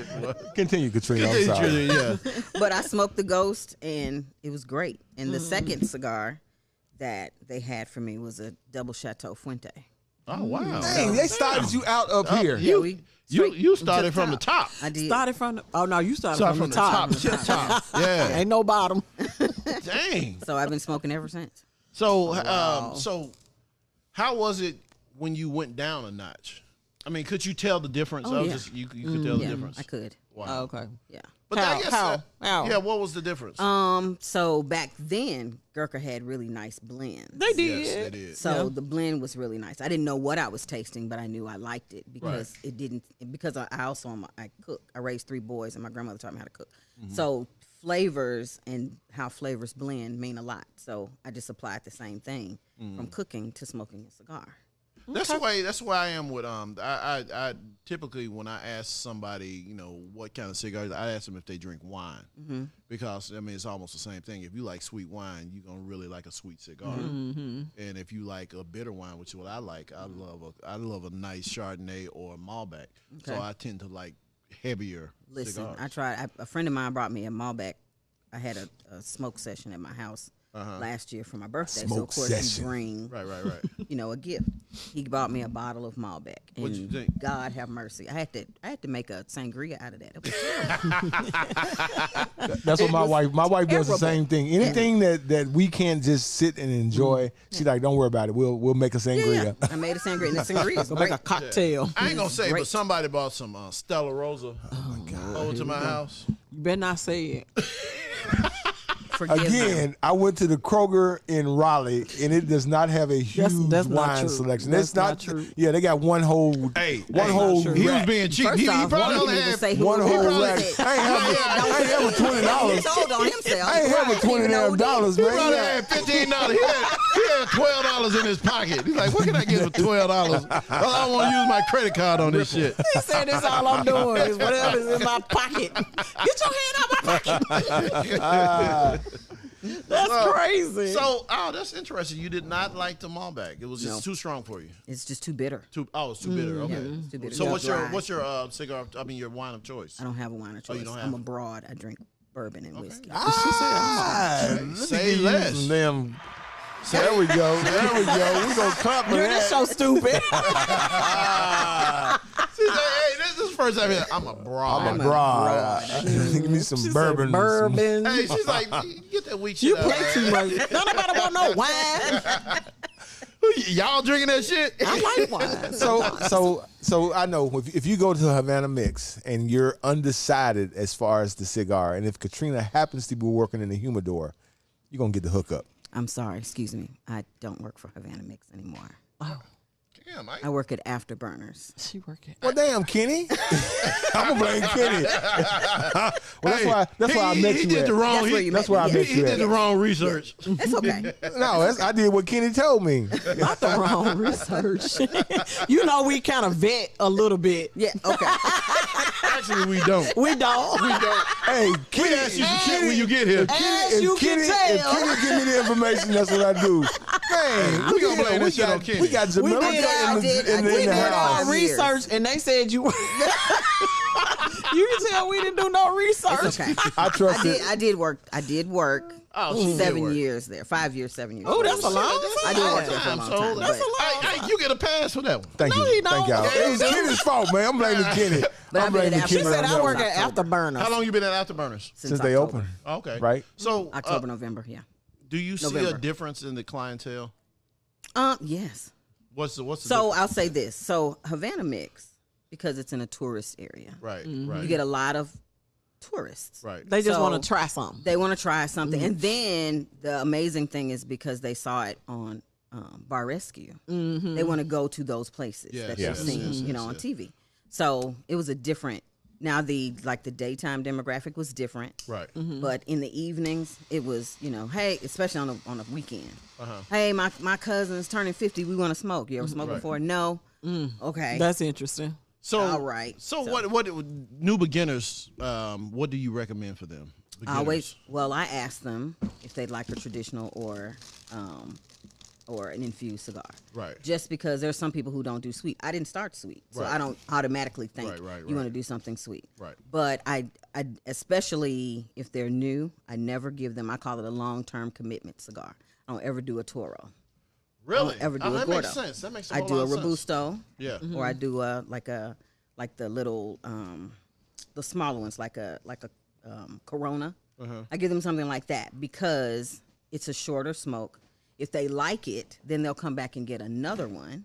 Speaker 1: Continue, Katrina. I'm sorry.
Speaker 2: Yeah.
Speaker 4: But I smoked the Ghost, and it was great. And the second cigar that they had for me was a double Chateau Fuente.
Speaker 2: Oh wow.
Speaker 1: Dang, they started you out up here.
Speaker 4: Yeah, we
Speaker 2: You started
Speaker 4: to
Speaker 2: from the top.
Speaker 4: I did.
Speaker 3: Started from the, no, you started
Speaker 2: Started
Speaker 3: from the top.
Speaker 2: top. Yeah.
Speaker 3: Ain't no bottom.
Speaker 2: Dang.
Speaker 4: So I've been smoking ever since.
Speaker 2: So so how was it when you went down a notch? I mean, could you tell the difference?
Speaker 4: Oh, yeah.
Speaker 2: You could tell the
Speaker 4: Yeah,
Speaker 2: difference.
Speaker 4: I could.
Speaker 2: Wow.
Speaker 3: Oh, okay.
Speaker 4: Yeah.
Speaker 2: But I guess
Speaker 3: How?
Speaker 2: yeah, what was the difference?
Speaker 4: So back then, Gurkha had really nice blends.
Speaker 3: They did.
Speaker 2: Yes, they did.
Speaker 4: So the blend was really nice. I didn't know what I was tasting, but I knew I liked it because it didn't. Because I also I cook. I raised 3 boys, and my grandmother taught me how to cook. So flavors and how flavors blend mean a lot. So I just applied the same thing from cooking to smoking a cigar.
Speaker 2: That's the way I am with I typically when I ask somebody, you know, what kind of cigars, I ask them if they drink wine. Because I mean it's almost the same thing. If you like sweet wine, you're gonna really like a sweet cigar. And if you like a bitter wine, which is what I like, I love a nice Chardonnay or a Malbec. So I tend to like heavier
Speaker 4: Listen,
Speaker 2: cigars.
Speaker 4: a friend of mine brought me a Malbec. I had a smoke session at my house last year for my birthday. So of course
Speaker 1: session.
Speaker 4: you bring
Speaker 2: Right.
Speaker 4: a gift. He bought me a bottle of Malbec. And
Speaker 2: What'd you think?
Speaker 4: God have mercy. I had to make a sangria out of that. It was terrible.
Speaker 1: That's what my wife does the
Speaker 4: terrible.
Speaker 1: same thing. Anything that we can't just sit and enjoy, she's like, don't worry about it. We'll make a sangria.
Speaker 4: Yeah. I made a sangria. And the sangria is
Speaker 3: Make
Speaker 4: great.
Speaker 3: a cocktail.
Speaker 2: I ain't gonna say, but
Speaker 4: Great.
Speaker 2: somebody bought some Stella Rosa over to my house.
Speaker 3: You better not say it.
Speaker 4: Forgive them.
Speaker 1: Again, I went to the Kroger in Raleigh, and it does not have a huge
Speaker 3: That's not
Speaker 1: wine
Speaker 3: true.
Speaker 1: selection.
Speaker 3: That's
Speaker 1: It's not
Speaker 3: not true.
Speaker 1: Yeah, they got one whole whole
Speaker 3: true.
Speaker 2: He was
Speaker 1: rack.
Speaker 2: being cheap.
Speaker 4: First
Speaker 2: He
Speaker 4: off,
Speaker 2: probably
Speaker 4: he
Speaker 2: only
Speaker 4: didn't even
Speaker 2: had
Speaker 4: say who
Speaker 1: one
Speaker 4: it
Speaker 1: whole
Speaker 4: was.
Speaker 1: rack. I ain't having $20.
Speaker 4: He told on himself.
Speaker 1: I ain't having $20,
Speaker 2: He
Speaker 1: man.
Speaker 2: probably had $15. He had $12 in his pocket. He's like, what can I get for $12? Well, I want to use my credit card on this shit.
Speaker 3: He said that's all I'm doing is whatever's in my pocket. Get your hand out my pocket. That's crazy.
Speaker 2: So, that's interesting. You did not like the Malbec. It was just too strong for you.
Speaker 4: It's just too bitter.
Speaker 2: It's too bitter. Okay.
Speaker 4: It's too bitter.
Speaker 2: So
Speaker 4: It's dry.
Speaker 2: what's your cigar? I mean, your wine of choice?
Speaker 4: I don't have a wine of choice.
Speaker 2: you don't
Speaker 4: I'm
Speaker 2: have-
Speaker 4: abroad. I drink bourbon and whiskey.
Speaker 2: Say less.
Speaker 1: There we go. We gonna clap for
Speaker 3: You're just
Speaker 1: that.
Speaker 3: so stupid.
Speaker 2: She's like, hey, this is the first time I'm a broad.
Speaker 1: I'm a broad. Give me some bourbon.
Speaker 3: Bourbon.
Speaker 2: Hey, she's like, get that weak shit
Speaker 3: You
Speaker 2: out.
Speaker 3: play too much. Don't nobody want no wine.
Speaker 2: Y'all drinking that shit?
Speaker 3: I like wine.
Speaker 1: So I know if you go to Havana Mix and you're undecided as far as the cigar, and if Katrina happens to be working in the humidor, you're gonna get the hookup.
Speaker 4: I'm sorry. Excuse me. I don't work for Havana Mix anymore.
Speaker 2: Damn,
Speaker 4: I work at Afterburners.
Speaker 3: She working.
Speaker 1: Well, damn, Kenny. I'm gonna blame Kenny. Well, that's why I met
Speaker 2: he
Speaker 1: you
Speaker 2: did
Speaker 1: at.
Speaker 2: the wrong.
Speaker 4: That's where you
Speaker 1: That's
Speaker 4: met
Speaker 1: where I
Speaker 4: me.
Speaker 1: met
Speaker 2: He
Speaker 1: you
Speaker 2: did the
Speaker 1: at.
Speaker 2: wrong research.
Speaker 4: It's okay.
Speaker 1: No, I did what Kenny told me.
Speaker 3: Not the wrong research. You know we kind of vet a little bit.
Speaker 4: Yeah. Okay.
Speaker 2: Actually, we don't.
Speaker 3: We don't.
Speaker 1: Hey,
Speaker 2: We
Speaker 1: Kenny,
Speaker 2: ask you some shit when you get here.
Speaker 3: As you can
Speaker 1: If
Speaker 3: tell.
Speaker 1: Kenny give me the information, that's what I do. Man,
Speaker 2: We gonna blame this shit on Kenny.
Speaker 1: We got Jamaica
Speaker 3: did.
Speaker 1: in the
Speaker 3: We did
Speaker 1: house.
Speaker 3: our research, and they said you. You can tell we didn't do no research.
Speaker 4: It's okay.
Speaker 1: I trust it.
Speaker 4: I did work.
Speaker 2: Oh, she did
Speaker 4: 7
Speaker 2: work.
Speaker 4: years there. 5 years, 7 years.
Speaker 3: Oh, that's a long
Speaker 4: I did work there for a long time.
Speaker 2: That's
Speaker 4: but-
Speaker 2: Hey, you get a pass for that one.
Speaker 1: Thank
Speaker 3: No,
Speaker 1: you.
Speaker 3: he don't.
Speaker 1: Thank y'all.
Speaker 3: Yeah,
Speaker 1: It was Kenny's fault, man. I'm blaming Kenny.
Speaker 4: But
Speaker 1: I'm
Speaker 4: I've been
Speaker 1: blaming
Speaker 4: at
Speaker 3: She
Speaker 1: Kenny.
Speaker 3: said
Speaker 1: on
Speaker 3: I
Speaker 1: that
Speaker 3: work
Speaker 1: one.
Speaker 3: at Afterburners.
Speaker 2: How long you been at Afterburners?
Speaker 1: Since they
Speaker 4: October.
Speaker 1: opened.
Speaker 2: Okay.
Speaker 1: Right.
Speaker 2: So,
Speaker 4: October, November. Yeah.
Speaker 2: do you see a
Speaker 4: November.
Speaker 2: difference in the clientele?
Speaker 4: Yes.
Speaker 2: What's the
Speaker 4: So
Speaker 2: difference?
Speaker 4: I'll say this. So Havana Mix, because it's in a tourist area,
Speaker 2: Right,
Speaker 3: Mm-hmm.
Speaker 2: right,
Speaker 4: you get a lot of tourists.
Speaker 2: right.
Speaker 3: They just
Speaker 4: So-
Speaker 3: want to try something.
Speaker 4: They want to try something.
Speaker 3: Mm-hmm.
Speaker 4: And then the amazing thing is because they saw it on Bar Rescue, they want to go to those places
Speaker 2: Yes,
Speaker 4: that
Speaker 2: yes,
Speaker 4: they've seen,
Speaker 2: yes,
Speaker 4: on
Speaker 2: yes.
Speaker 4: TV. So it was a different. Now the daytime demographic was different,
Speaker 2: Right.
Speaker 4: but in the evenings it was hey, especially on a weekend.
Speaker 2: Uh-huh.
Speaker 4: Hey, my cousin's turning 50. We want to smoke. You ever smoked
Speaker 2: Right.
Speaker 4: before? No. Okay.
Speaker 3: That's interesting.
Speaker 2: So
Speaker 4: All right.
Speaker 2: So what new beginners? What do you recommend for them?
Speaker 4: I ask them if they'd like a traditional or an infused cigar.
Speaker 2: Right.
Speaker 4: Just because there's some people who don't do sweet. I didn't start sweet, so
Speaker 2: Right.
Speaker 4: I don't automatically think
Speaker 2: Right.
Speaker 4: you want to do something sweet.
Speaker 2: Right.
Speaker 4: But I especially if they're new, I never give them. I call it a long-term commitment cigar. I don't ever do a Toro.
Speaker 2: Really?
Speaker 4: I don't ever do a
Speaker 2: that
Speaker 4: Gordo.
Speaker 2: makes sense. That makes a
Speaker 4: I
Speaker 2: whole
Speaker 4: do
Speaker 2: lot
Speaker 4: a
Speaker 2: of sense.
Speaker 4: Robusto.
Speaker 2: Yeah.
Speaker 4: Or I do like the little the smaller ones like a Corona. I give them something like that because it's a shorter smoke. If they like it, then they'll come back and get another one.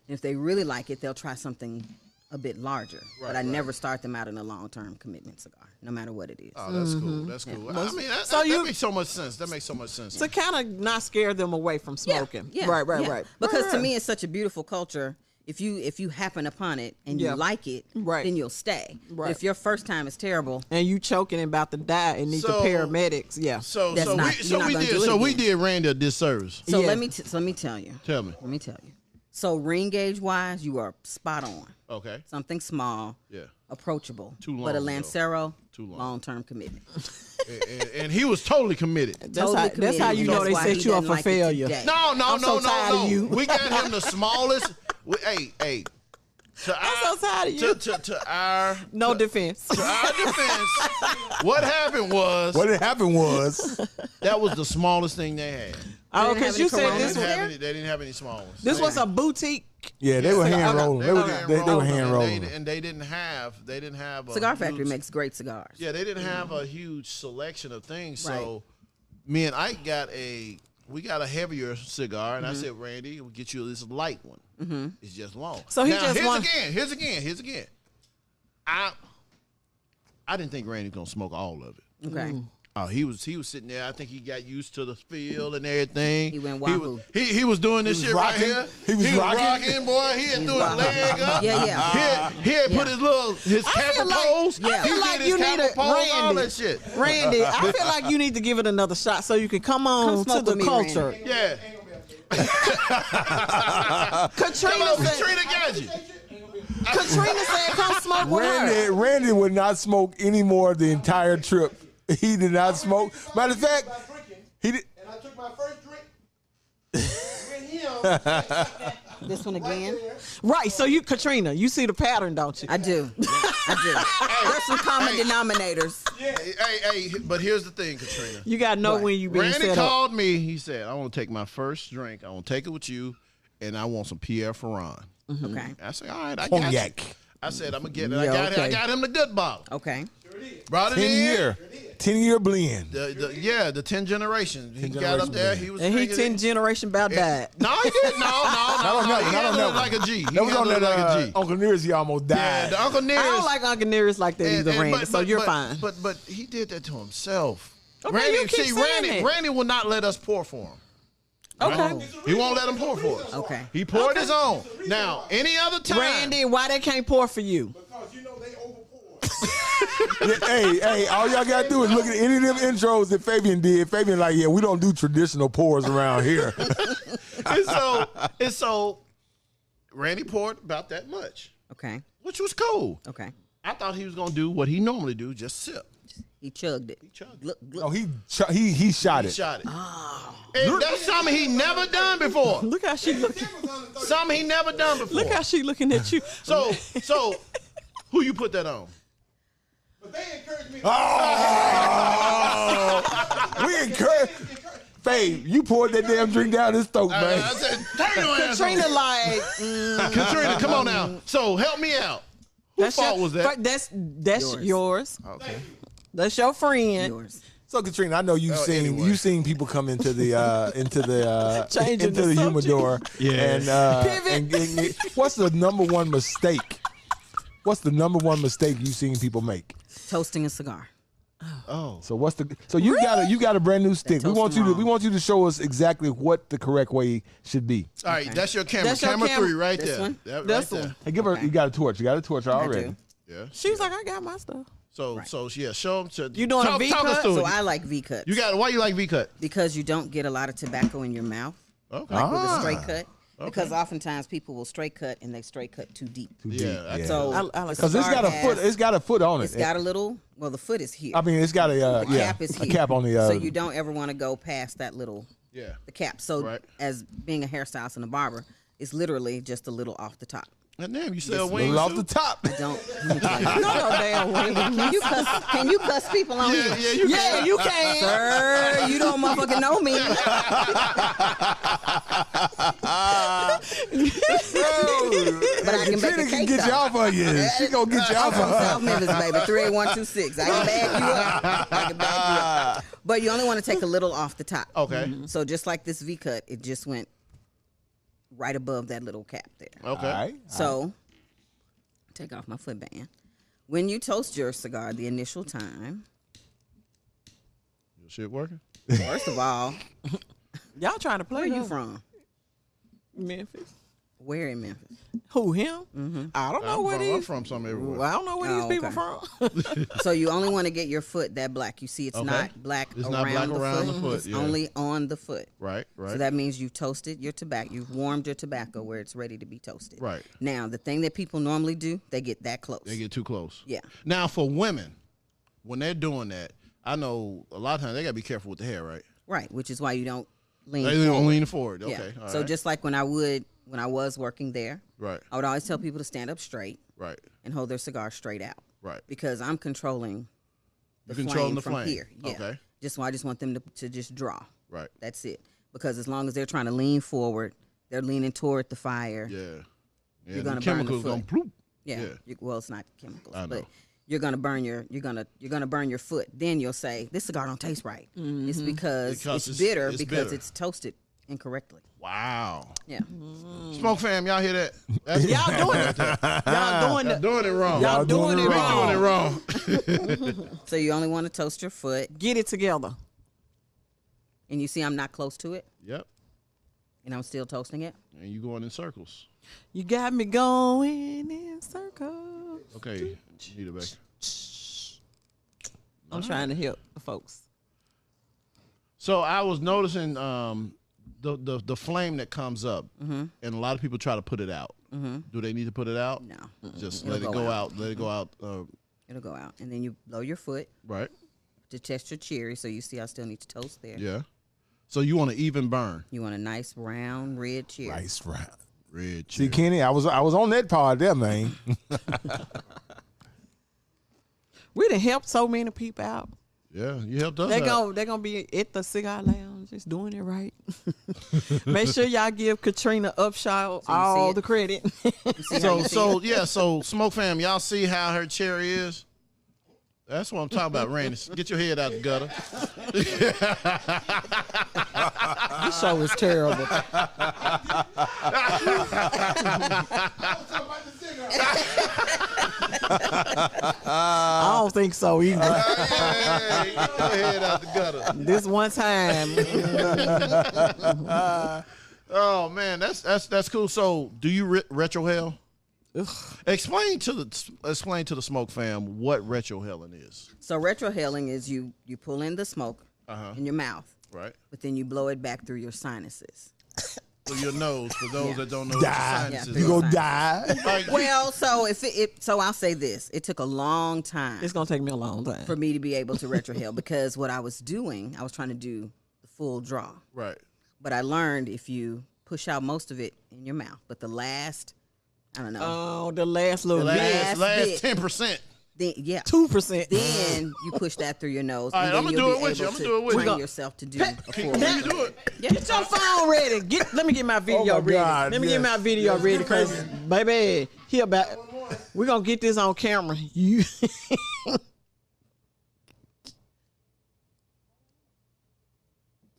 Speaker 4: And if they really like it, they'll try something a bit larger. But I never start them out in a long-term commitment cigar, no matter what it is.
Speaker 2: Oh, that's cool. That's cool. I mean, that makes so much sense. That makes so much sense.
Speaker 3: To kind of not scare them away from smoking.
Speaker 4: Yeah,
Speaker 3: Right.
Speaker 4: Because to me, it's such a beautiful culture. If you happen upon it and you like it, then you'll stay.
Speaker 3: Right.
Speaker 4: But if your first time is terrible,
Speaker 3: And you choking and about to die and need the paramedics. Yeah.
Speaker 2: So
Speaker 4: That's not- you're not gonna do it
Speaker 2: we
Speaker 4: again.
Speaker 2: did Randy a disservice.
Speaker 4: so
Speaker 3: Yeah.
Speaker 4: let me tell you.
Speaker 2: Tell me.
Speaker 4: Let me tell you. So ring gauge wise, you are spot on.
Speaker 2: Okay.
Speaker 4: Something small,
Speaker 2: Yeah.
Speaker 4: approachable.
Speaker 2: Too long,
Speaker 4: But a
Speaker 2: though.
Speaker 4: Lancero,
Speaker 2: Too long.
Speaker 4: long-term commitment.
Speaker 2: and he was totally committed.
Speaker 3: That's how you know they
Speaker 4: Why he
Speaker 3: set you up
Speaker 4: doesn't
Speaker 3: for
Speaker 4: like it
Speaker 3: failure.
Speaker 4: today.
Speaker 2: No.
Speaker 3: I'm so tired of you.
Speaker 2: We got him the smallest. Hey.
Speaker 3: I'm so tired of you.
Speaker 2: To our
Speaker 3: No defense.
Speaker 2: to our defense, what happened was that was the smallest thing they had.
Speaker 3: Oh,
Speaker 4: have
Speaker 3: because
Speaker 4: any
Speaker 3: you said
Speaker 4: Coronas
Speaker 3: this
Speaker 4: there?
Speaker 3: was
Speaker 2: They didn't have any small ones.
Speaker 3: this was a boutique.
Speaker 1: Yeah, they were hand rolling. They were hand rolling.
Speaker 2: And they didn't have a
Speaker 4: Cigar Factory
Speaker 2: huge-
Speaker 4: makes great cigars.
Speaker 2: Yeah, they didn't have a huge selection of things. So me and Ike got a heavier cigar, and I said, Randy, we'll get you this light one. It's just long.
Speaker 3: So he
Speaker 2: now,
Speaker 3: just
Speaker 2: here's again. I didn't think Randy was gonna smoke all of it.
Speaker 4: Okay.
Speaker 2: Oh, he was sitting there. I think he got used to the feel and everything.
Speaker 4: He went wahoo.
Speaker 2: He was doing this shit
Speaker 1: rocking.
Speaker 2: right here.
Speaker 1: He was rocking.
Speaker 2: boy. He had threw his leg up.
Speaker 4: Yeah.
Speaker 2: He had put his camper pose.
Speaker 3: I feel
Speaker 2: He
Speaker 3: like
Speaker 2: did
Speaker 3: you
Speaker 2: his
Speaker 3: need
Speaker 2: camper
Speaker 3: a
Speaker 2: pose, all
Speaker 3: Randy.
Speaker 2: that shit.
Speaker 3: Randy, I feel like you need to give it another shot so you can come on
Speaker 4: smoke
Speaker 3: to the
Speaker 4: with me,
Speaker 3: culture.
Speaker 4: Randy.
Speaker 2: Yeah.
Speaker 3: Katrina said,
Speaker 2: Katrina got you.
Speaker 3: Katrina said, come smoke with her.
Speaker 1: Randy would not smoke anymore the entire trip. He did not smoke. Matter of fact, he did.
Speaker 5: And I took my first drink with him.
Speaker 4: This one again?
Speaker 3: Right, so you, Katrina, you see the pattern, don't you?
Speaker 4: I do. There's some common denominators.
Speaker 2: Hey, but here's the thing, Katrina.
Speaker 3: You got to know when you being
Speaker 2: Randy
Speaker 3: set up.
Speaker 2: called me. He said, I want to take my first drink. I want to take it with you, and I want some Pierre Ferrand.
Speaker 4: Okay.
Speaker 2: I said, all right, I got you.
Speaker 1: Cognac.
Speaker 2: I said, I'm going to get it.
Speaker 3: Yeah,
Speaker 2: I got him the good bottle.
Speaker 4: Okay.
Speaker 2: Brought it in.
Speaker 1: 10-year blend.
Speaker 2: The 10 generations. He got up there. He was
Speaker 3: And he
Speaker 2: drinking
Speaker 3: 10 generation about died.
Speaker 2: No, he didn't. No.
Speaker 1: on
Speaker 2: He
Speaker 1: that
Speaker 2: handled
Speaker 1: one.
Speaker 2: it like a G. He
Speaker 1: That was on
Speaker 2: handled it
Speaker 1: that
Speaker 2: like a G.
Speaker 1: Uncle Nearest, he almost
Speaker 2: Yeah,
Speaker 1: died.
Speaker 2: the Uncle Nearest.
Speaker 3: I don't like Uncle Nearest like that either, Randy, so you're fine.
Speaker 2: But he did that to himself.
Speaker 3: Okay, you keep saying it.
Speaker 2: Randy will not let us pour for him.
Speaker 3: Okay.
Speaker 2: He won't let him pour for us.
Speaker 4: Okay.
Speaker 2: He poured his own. Now, any other time.
Speaker 3: Randy, why they can't pour for you?
Speaker 5: Because you know they overpour.
Speaker 1: Hey, all y'all gotta do is look at any of them intros that Fabian did. Fabian like, yeah, we don't do traditional pours around here.
Speaker 2: and so Randy poured about that much,
Speaker 4: Okay.
Speaker 2: which was cool.
Speaker 4: Okay.
Speaker 2: I thought he was gonna do what he normally do, just sip.
Speaker 4: He chugged it.
Speaker 2: chugged it.
Speaker 4: Look,
Speaker 1: No, he shot
Speaker 2: He
Speaker 1: it.
Speaker 2: shot it. And that's something he never done before.
Speaker 3: Look how she looking.
Speaker 2: Something he never done before.
Speaker 3: Look how she looking at you.
Speaker 2: So who you put that on?
Speaker 5: But they encourage me.
Speaker 1: We encourage. Fabe, you poured that damn drink down his throat, man.
Speaker 2: I said, turn your ass
Speaker 3: Katrina
Speaker 2: on.
Speaker 3: like,
Speaker 2: Katrina, come on now. So help me out. Whose fault was that?
Speaker 3: That's yours.
Speaker 2: Okay.
Speaker 3: That's your friend.
Speaker 4: yours.
Speaker 1: So Katrina, I know you've seen people come into the
Speaker 3: Changing
Speaker 1: into
Speaker 3: the
Speaker 1: the
Speaker 3: subject.
Speaker 1: humidor.
Speaker 2: Yeah.
Speaker 1: And what's the number one mistake? What's the number one mistake you've seen people make?
Speaker 4: Toasting a cigar.
Speaker 2: Oh.
Speaker 1: So you got a brand new stick. We
Speaker 4: toast
Speaker 1: want
Speaker 4: them
Speaker 1: you to
Speaker 4: wrong.
Speaker 1: show us exactly what the correct way should be.
Speaker 2: All right, that's your camera.
Speaker 3: That's your
Speaker 2: camera
Speaker 3: camera.
Speaker 2: 3 right
Speaker 4: This
Speaker 2: there.
Speaker 4: one?
Speaker 2: That,
Speaker 3: This
Speaker 2: right
Speaker 3: one.
Speaker 1: Hey, give her. You got a torch. You got a torch already.
Speaker 4: do.
Speaker 2: there. Yeah.
Speaker 3: She was like, I got my stuff.
Speaker 2: So yeah, show them.
Speaker 3: You doing a V
Speaker 2: talk us
Speaker 3: cut?
Speaker 2: through
Speaker 4: So
Speaker 2: it.
Speaker 4: I like V cuts.
Speaker 2: Why you like V cut?
Speaker 4: Because you don't get a lot of tobacco in your mouth.
Speaker 2: Okay.
Speaker 4: Like with a straight cut. Because oftentimes people will straight cut and they straight cut too deep.
Speaker 2: Yeah.
Speaker 4: So
Speaker 3: I like
Speaker 1: Because it's got a foot. It's got a foot on it.
Speaker 4: It's got a little. Well, the foot is here.
Speaker 1: I mean, it's got a
Speaker 4: cap is here.
Speaker 1: a cap on the.
Speaker 4: So you don't ever want to go past that little.
Speaker 2: Yeah.
Speaker 4: The cap. So as being a hairstylist and a barber, it's literally just a little off the top.
Speaker 2: And damn, you sell wings
Speaker 1: off
Speaker 2: too?
Speaker 1: the top.
Speaker 4: I don't.
Speaker 3: no damn way.
Speaker 4: Can you cuss people on here?
Speaker 3: Yeah, you can.
Speaker 4: Sir, you don't motherfucking know me. But I can make a
Speaker 1: Katrina can
Speaker 4: cake
Speaker 1: get you
Speaker 4: though.
Speaker 1: off of you. She gonna get you off
Speaker 4: I'm
Speaker 1: of
Speaker 4: from
Speaker 1: her.
Speaker 4: South Memphis, baby. 38126. I can bag you up. I can bag you up. But you only want to take a little off the top.
Speaker 2: Okay.
Speaker 4: So just like this V cut, it just went right above that little cap there.
Speaker 2: Okay.
Speaker 1: All right.
Speaker 4: So take off my footband. When you toast your cigar, the initial time,
Speaker 2: Your shit working?
Speaker 4: first of all,
Speaker 3: Y'all trying to play?
Speaker 4: where are you
Speaker 3: though?
Speaker 4: from?
Speaker 3: Memphis.
Speaker 4: Where in Memphis?
Speaker 3: Who him? I don't know where
Speaker 2: I'm
Speaker 3: these.
Speaker 2: from some everywhere.
Speaker 3: I don't know where these
Speaker 4: Oh,
Speaker 3: people
Speaker 4: okay.
Speaker 3: from.
Speaker 4: So you only want to get your foot that black. You see, it's
Speaker 2: Okay.
Speaker 4: not black
Speaker 2: It's
Speaker 4: around,
Speaker 2: not black
Speaker 4: the,
Speaker 2: around
Speaker 4: foot.
Speaker 2: the foot,
Speaker 4: It's
Speaker 2: yeah.
Speaker 4: only on the foot.
Speaker 2: Right.
Speaker 4: So that means you've toasted your tobacco. You've warmed your tobacco where it's ready to be toasted.
Speaker 2: Right.
Speaker 4: Now, the thing that people normally do, they get that close.
Speaker 2: They get too close.
Speaker 4: Yeah.
Speaker 2: Now, for women, when they're doing that, I know a lot of times they got to be careful with the hair, right?
Speaker 4: Right, which is why you don't lean
Speaker 2: They
Speaker 4: forward.
Speaker 2: don't lean forward. Okay.
Speaker 4: Yeah.
Speaker 2: All
Speaker 4: So
Speaker 2: right.
Speaker 4: just like when I was working there,
Speaker 2: Right.
Speaker 4: I would always tell people to stand up straight
Speaker 2: Right.
Speaker 4: and hold their cigar straight out.
Speaker 2: Right.
Speaker 4: Because I'm controlling the
Speaker 2: You're controlling
Speaker 4: flame
Speaker 2: the
Speaker 4: from
Speaker 2: flame.
Speaker 4: here. Yeah.
Speaker 2: Okay.
Speaker 4: I just want them to just draw.
Speaker 2: Right.
Speaker 4: That's it. Because as long as they're trying to lean forward, they're leaning toward the fire.
Speaker 2: Yeah. Yeah.
Speaker 4: You're
Speaker 2: the
Speaker 4: gonna burn the
Speaker 2: chemicals
Speaker 4: foot.
Speaker 2: gonna bloop.
Speaker 4: Yeah.
Speaker 2: Yeah.
Speaker 4: Well, it's not chemicals,
Speaker 2: I know.
Speaker 4: but you're gonna burn your foot. Then you'll say this cigar don't taste right. It's because
Speaker 2: Because
Speaker 4: it's bitter
Speaker 2: it's
Speaker 4: because
Speaker 2: bitter.
Speaker 4: it's toasted incorrectly.
Speaker 2: Wow.
Speaker 4: Yeah.
Speaker 2: Smoke fam, y'all hear that? That's
Speaker 3: Y'all doing it. Y'all doing it.
Speaker 2: doing it wrong.
Speaker 3: Y'all doing it
Speaker 2: We
Speaker 3: wrong.
Speaker 2: doing it wrong.
Speaker 4: So you only want to toast your foot,
Speaker 3: Get it together.
Speaker 4: and you see I'm not close to it,
Speaker 2: Yep.
Speaker 4: and I'm still toasting it.
Speaker 2: And you going in circles.
Speaker 3: You got me going in circles.
Speaker 2: Okay. You need it back.
Speaker 3: I'm trying to help the folks.
Speaker 2: So I was noticing the flame that comes up, and a lot of people try to put it out. Do they need to put it out?
Speaker 4: No.
Speaker 2: Just
Speaker 4: It'll
Speaker 2: let it
Speaker 4: go
Speaker 2: go
Speaker 4: out.
Speaker 2: out. Let it go out.
Speaker 4: It'll go out, and then you blow your foot
Speaker 2: Right.
Speaker 4: to test your cherry. So you see I still need to toast there.
Speaker 2: Yeah. So you want to even burn.
Speaker 4: You want a nice round red cherry.
Speaker 1: Nice round.
Speaker 2: Red
Speaker 1: See,
Speaker 2: cherry.
Speaker 1: Kenny, I was on that part there, man.
Speaker 3: We done helped so many people out.
Speaker 2: Yeah, you helped us
Speaker 3: They
Speaker 2: out.
Speaker 3: gonna be at the cigar lounge, just doing it right. Make sure y'all give Katrina Upshaw all
Speaker 4: it?
Speaker 3: the credit.
Speaker 4: See how you see it?
Speaker 2: So Smoke Fam, y'all see how her cherry is? That's what I'm talking about, Randy. Get your head out the gutter.
Speaker 3: This show is terrible. I don't think so either.
Speaker 2: Hey, get your head out the gutter.
Speaker 3: This one time.
Speaker 2: Oh man, that's cool. So, do you retrohale? Explain to the Smoke Fam what retrohaling is.
Speaker 4: So retrohaling is you pull in the smoke in your mouth,
Speaker 2: Right.
Speaker 4: but then you blow it back through your sinuses.
Speaker 2: Through your nose, for those
Speaker 4: Yeah.
Speaker 2: that don't know
Speaker 1: Die.
Speaker 2: what the sinuses
Speaker 1: You
Speaker 2: are.
Speaker 1: gonna die.
Speaker 2: Like,
Speaker 4: Well, so so I'll say this: it took a long time
Speaker 3: It's gonna take me a long time.
Speaker 4: for me to be able to retrohale because what I was doing, I was trying to do the full draw,
Speaker 2: right.
Speaker 4: but I learned if you push out most of it in your mouth, but the last, I don't know,
Speaker 3: Oh, the last little bit.
Speaker 4: Last
Speaker 2: Last
Speaker 4: bit.
Speaker 2: 10%.
Speaker 4: then, yeah,
Speaker 3: 2%.
Speaker 4: then you push that through your nose.
Speaker 2: All right,
Speaker 4: and then
Speaker 2: I'ma
Speaker 4: you'll
Speaker 2: do
Speaker 4: be
Speaker 2: it with you.
Speaker 4: able
Speaker 2: I'ma
Speaker 4: to
Speaker 2: do it with
Speaker 4: train
Speaker 2: you.
Speaker 4: yourself to do a full.
Speaker 2: Can you do it?
Speaker 3: Get your phone ready. Let me get my video
Speaker 1: my
Speaker 3: ready.
Speaker 1: God,
Speaker 3: Let me get
Speaker 1: yes.
Speaker 3: my video ready because, baby, we're going to get this on camera. You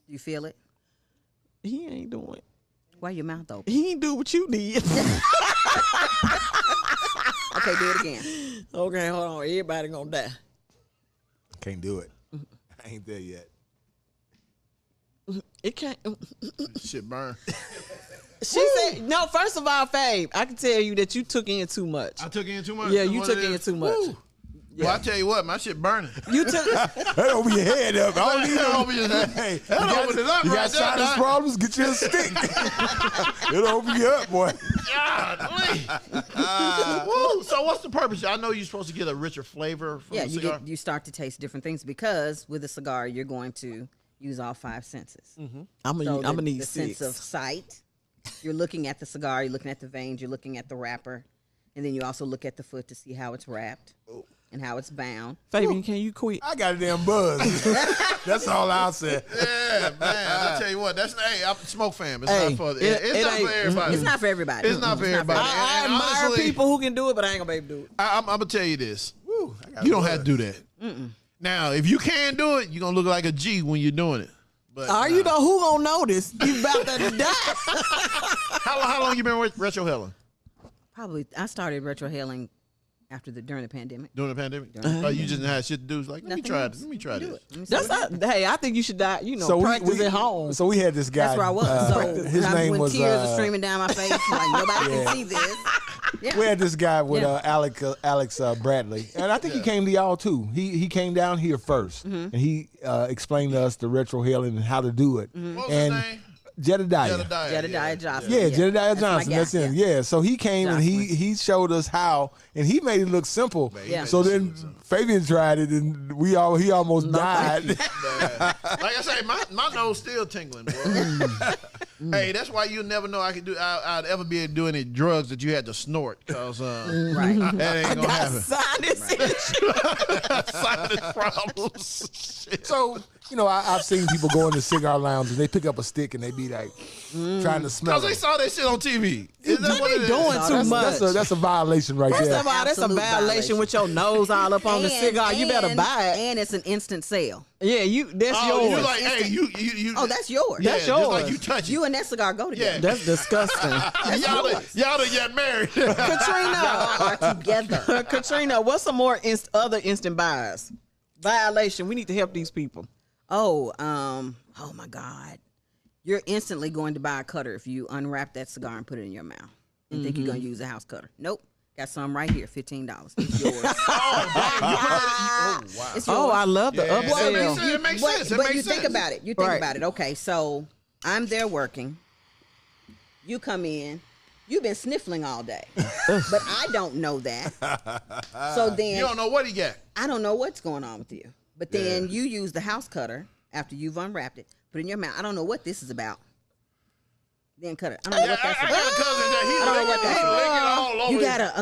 Speaker 4: You feel it?
Speaker 3: He ain't doing it.
Speaker 4: Why your mouth open?
Speaker 3: He ain't do what you did.
Speaker 4: Okay, do it again.
Speaker 3: Okay, hold on. Everybody going to die.
Speaker 1: Can't do it. I ain't there yet.
Speaker 3: It can't.
Speaker 2: Shit burn.
Speaker 3: She said, no, first of all, Fabe, I can tell you that you took in too much.
Speaker 2: I took in too much.
Speaker 3: Yeah,
Speaker 2: That's
Speaker 3: you
Speaker 2: what
Speaker 3: took
Speaker 2: it
Speaker 3: in
Speaker 2: is.
Speaker 3: too much.
Speaker 2: Woo. Well, I tell you what, my shit burning.
Speaker 3: You took.
Speaker 1: That open your head up. I don't need
Speaker 2: That
Speaker 1: no.
Speaker 2: open your head.
Speaker 1: Hey,
Speaker 2: That open it up
Speaker 1: you
Speaker 2: right
Speaker 1: got
Speaker 2: there,
Speaker 1: sinus
Speaker 2: dog.
Speaker 1: problems? Get you a stick. It'll open you up, boy.
Speaker 2: Golly. Woo. So what's the purpose? I know you're supposed to get a richer flavor from
Speaker 4: Yeah,
Speaker 2: the cigar.
Speaker 4: you start to taste different things because with a cigar you're going to use all 5 senses.
Speaker 3: I'm gonna need
Speaker 4: the
Speaker 3: 6.
Speaker 4: sense of sight. You're looking at the cigar, you're looking at the veins, you're looking at the wrapper, and then you also look at the foot to see how it's wrapped and how it's bound.
Speaker 3: Fabian, can you quit?
Speaker 1: I got a damn buzz. That's all I'll say.
Speaker 2: Yeah, man. I tell you what, that's I'm Smoke Fam. It's
Speaker 3: Hey,
Speaker 2: not for
Speaker 3: it
Speaker 2: not for
Speaker 3: ain't-
Speaker 2: everybody.
Speaker 4: It's not for everybody.
Speaker 2: It's not for everybody.
Speaker 3: I
Speaker 2: And
Speaker 3: admire
Speaker 2: honestly,
Speaker 3: people who can do it, but I ain't gonna be able to do it.
Speaker 2: I'm gonna tell you this.
Speaker 1: Woo, I got
Speaker 2: You
Speaker 1: a
Speaker 2: don't
Speaker 1: buzz.
Speaker 2: have to do that. Now, if you can do it, you're gonna look like a G when you're doing it. But
Speaker 3: You know who gonna notice? You about to die.
Speaker 2: how long you been retro helling?
Speaker 4: Probably I started retrohaling during the pandemic.
Speaker 2: During the pandemic? Oh, you just had shit to do. It's like, let me
Speaker 4: Nothing
Speaker 2: try
Speaker 4: else.
Speaker 2: this. Let me try
Speaker 4: Do
Speaker 2: this.
Speaker 4: it. Let me see
Speaker 3: That's
Speaker 4: what
Speaker 3: not. Hey, I think you should die. You know,
Speaker 1: So
Speaker 3: practice at home.
Speaker 1: So we had this guy.
Speaker 4: That's where I was. So
Speaker 1: his name
Speaker 4: when
Speaker 1: was.
Speaker 4: tears are streaming down my face, like nobody
Speaker 1: Yeah.
Speaker 4: can see this. Yeah.
Speaker 1: We had this guy with
Speaker 4: Yeah.
Speaker 1: Alex Bradley, and I think he came to y'all too. He came down here first, and he explained to us the retrohaling and how to do it.
Speaker 2: What was
Speaker 1: And
Speaker 2: his name?
Speaker 1: Jedediah.
Speaker 4: Jedediah Johnson.
Speaker 1: Yeah, Jedediah
Speaker 4: That's my
Speaker 1: Johnson.
Speaker 4: guy,
Speaker 1: That's him. Yeah. So he came and
Speaker 4: Jocelyn.
Speaker 1: he showed us how, and he made it look simple.
Speaker 4: Yeah.
Speaker 1: So then Fabian tried it, and he almost died.
Speaker 2: Like I say, my nose still tingling, boy. Hey, that's why you never know I'd ever be able to do any drugs that you had to snort, cause
Speaker 4: Right.
Speaker 2: that ain't gonna happen.
Speaker 3: Sinus
Speaker 2: Sinus problems. Shit.
Speaker 1: So I've seen people go in the cigar lounge and they pick up a stick and they be like trying to smell
Speaker 2: Cause they
Speaker 1: it.
Speaker 2: saw that shit on TV. Is that what it is?
Speaker 3: doing
Speaker 1: No,
Speaker 3: too much.
Speaker 1: That's a violation right
Speaker 3: First
Speaker 1: there.
Speaker 3: of all, that's a
Speaker 4: Absolute
Speaker 3: violation
Speaker 4: violation.
Speaker 3: with your nose all up on the cigar. You better buy it.
Speaker 4: And it's an instant sale.
Speaker 3: Yeah, that's
Speaker 2: Oh, you
Speaker 3: yours.
Speaker 2: like, hey, you.
Speaker 4: Oh, that's yours.
Speaker 2: yeah,
Speaker 3: that's
Speaker 2: just
Speaker 3: yours.
Speaker 2: like you touch it.
Speaker 4: You and that cigar go together.
Speaker 2: Yeah.
Speaker 3: That's disgusting.
Speaker 2: y'all done get married.
Speaker 3: Katrina,
Speaker 4: Are together.
Speaker 3: Katrina, what's some more other instant buys? Violation. We need to help these people.
Speaker 4: Oh my God. You're instantly going to buy a cutter if you unwrap that cigar and put it in your mouth and think you're going to use a house cutter. Nope. Got some right here, $15. It's yours.
Speaker 2: wow.
Speaker 4: It's yours.
Speaker 3: Oh, I love the
Speaker 2: Yeah.
Speaker 3: upsell.
Speaker 2: It makes
Speaker 4: But-
Speaker 2: sense. It
Speaker 4: but
Speaker 2: makes
Speaker 4: you
Speaker 2: sense.
Speaker 4: think about it. You think
Speaker 3: Right.
Speaker 4: about it. Okay, so I'm there working. You come in. You've been sniffling all day, but I don't know that. So then
Speaker 2: You don't know what he got.
Speaker 4: I don't know what's going on with you. But then you use the house cutter after you've unwrapped it, put it in your mouth. I don't know what this is about. Then cut it. I don't know
Speaker 2: Yeah,
Speaker 4: what that's
Speaker 2: I
Speaker 4: about.
Speaker 2: got a cousin that
Speaker 4: I don't know what that's
Speaker 2: licking all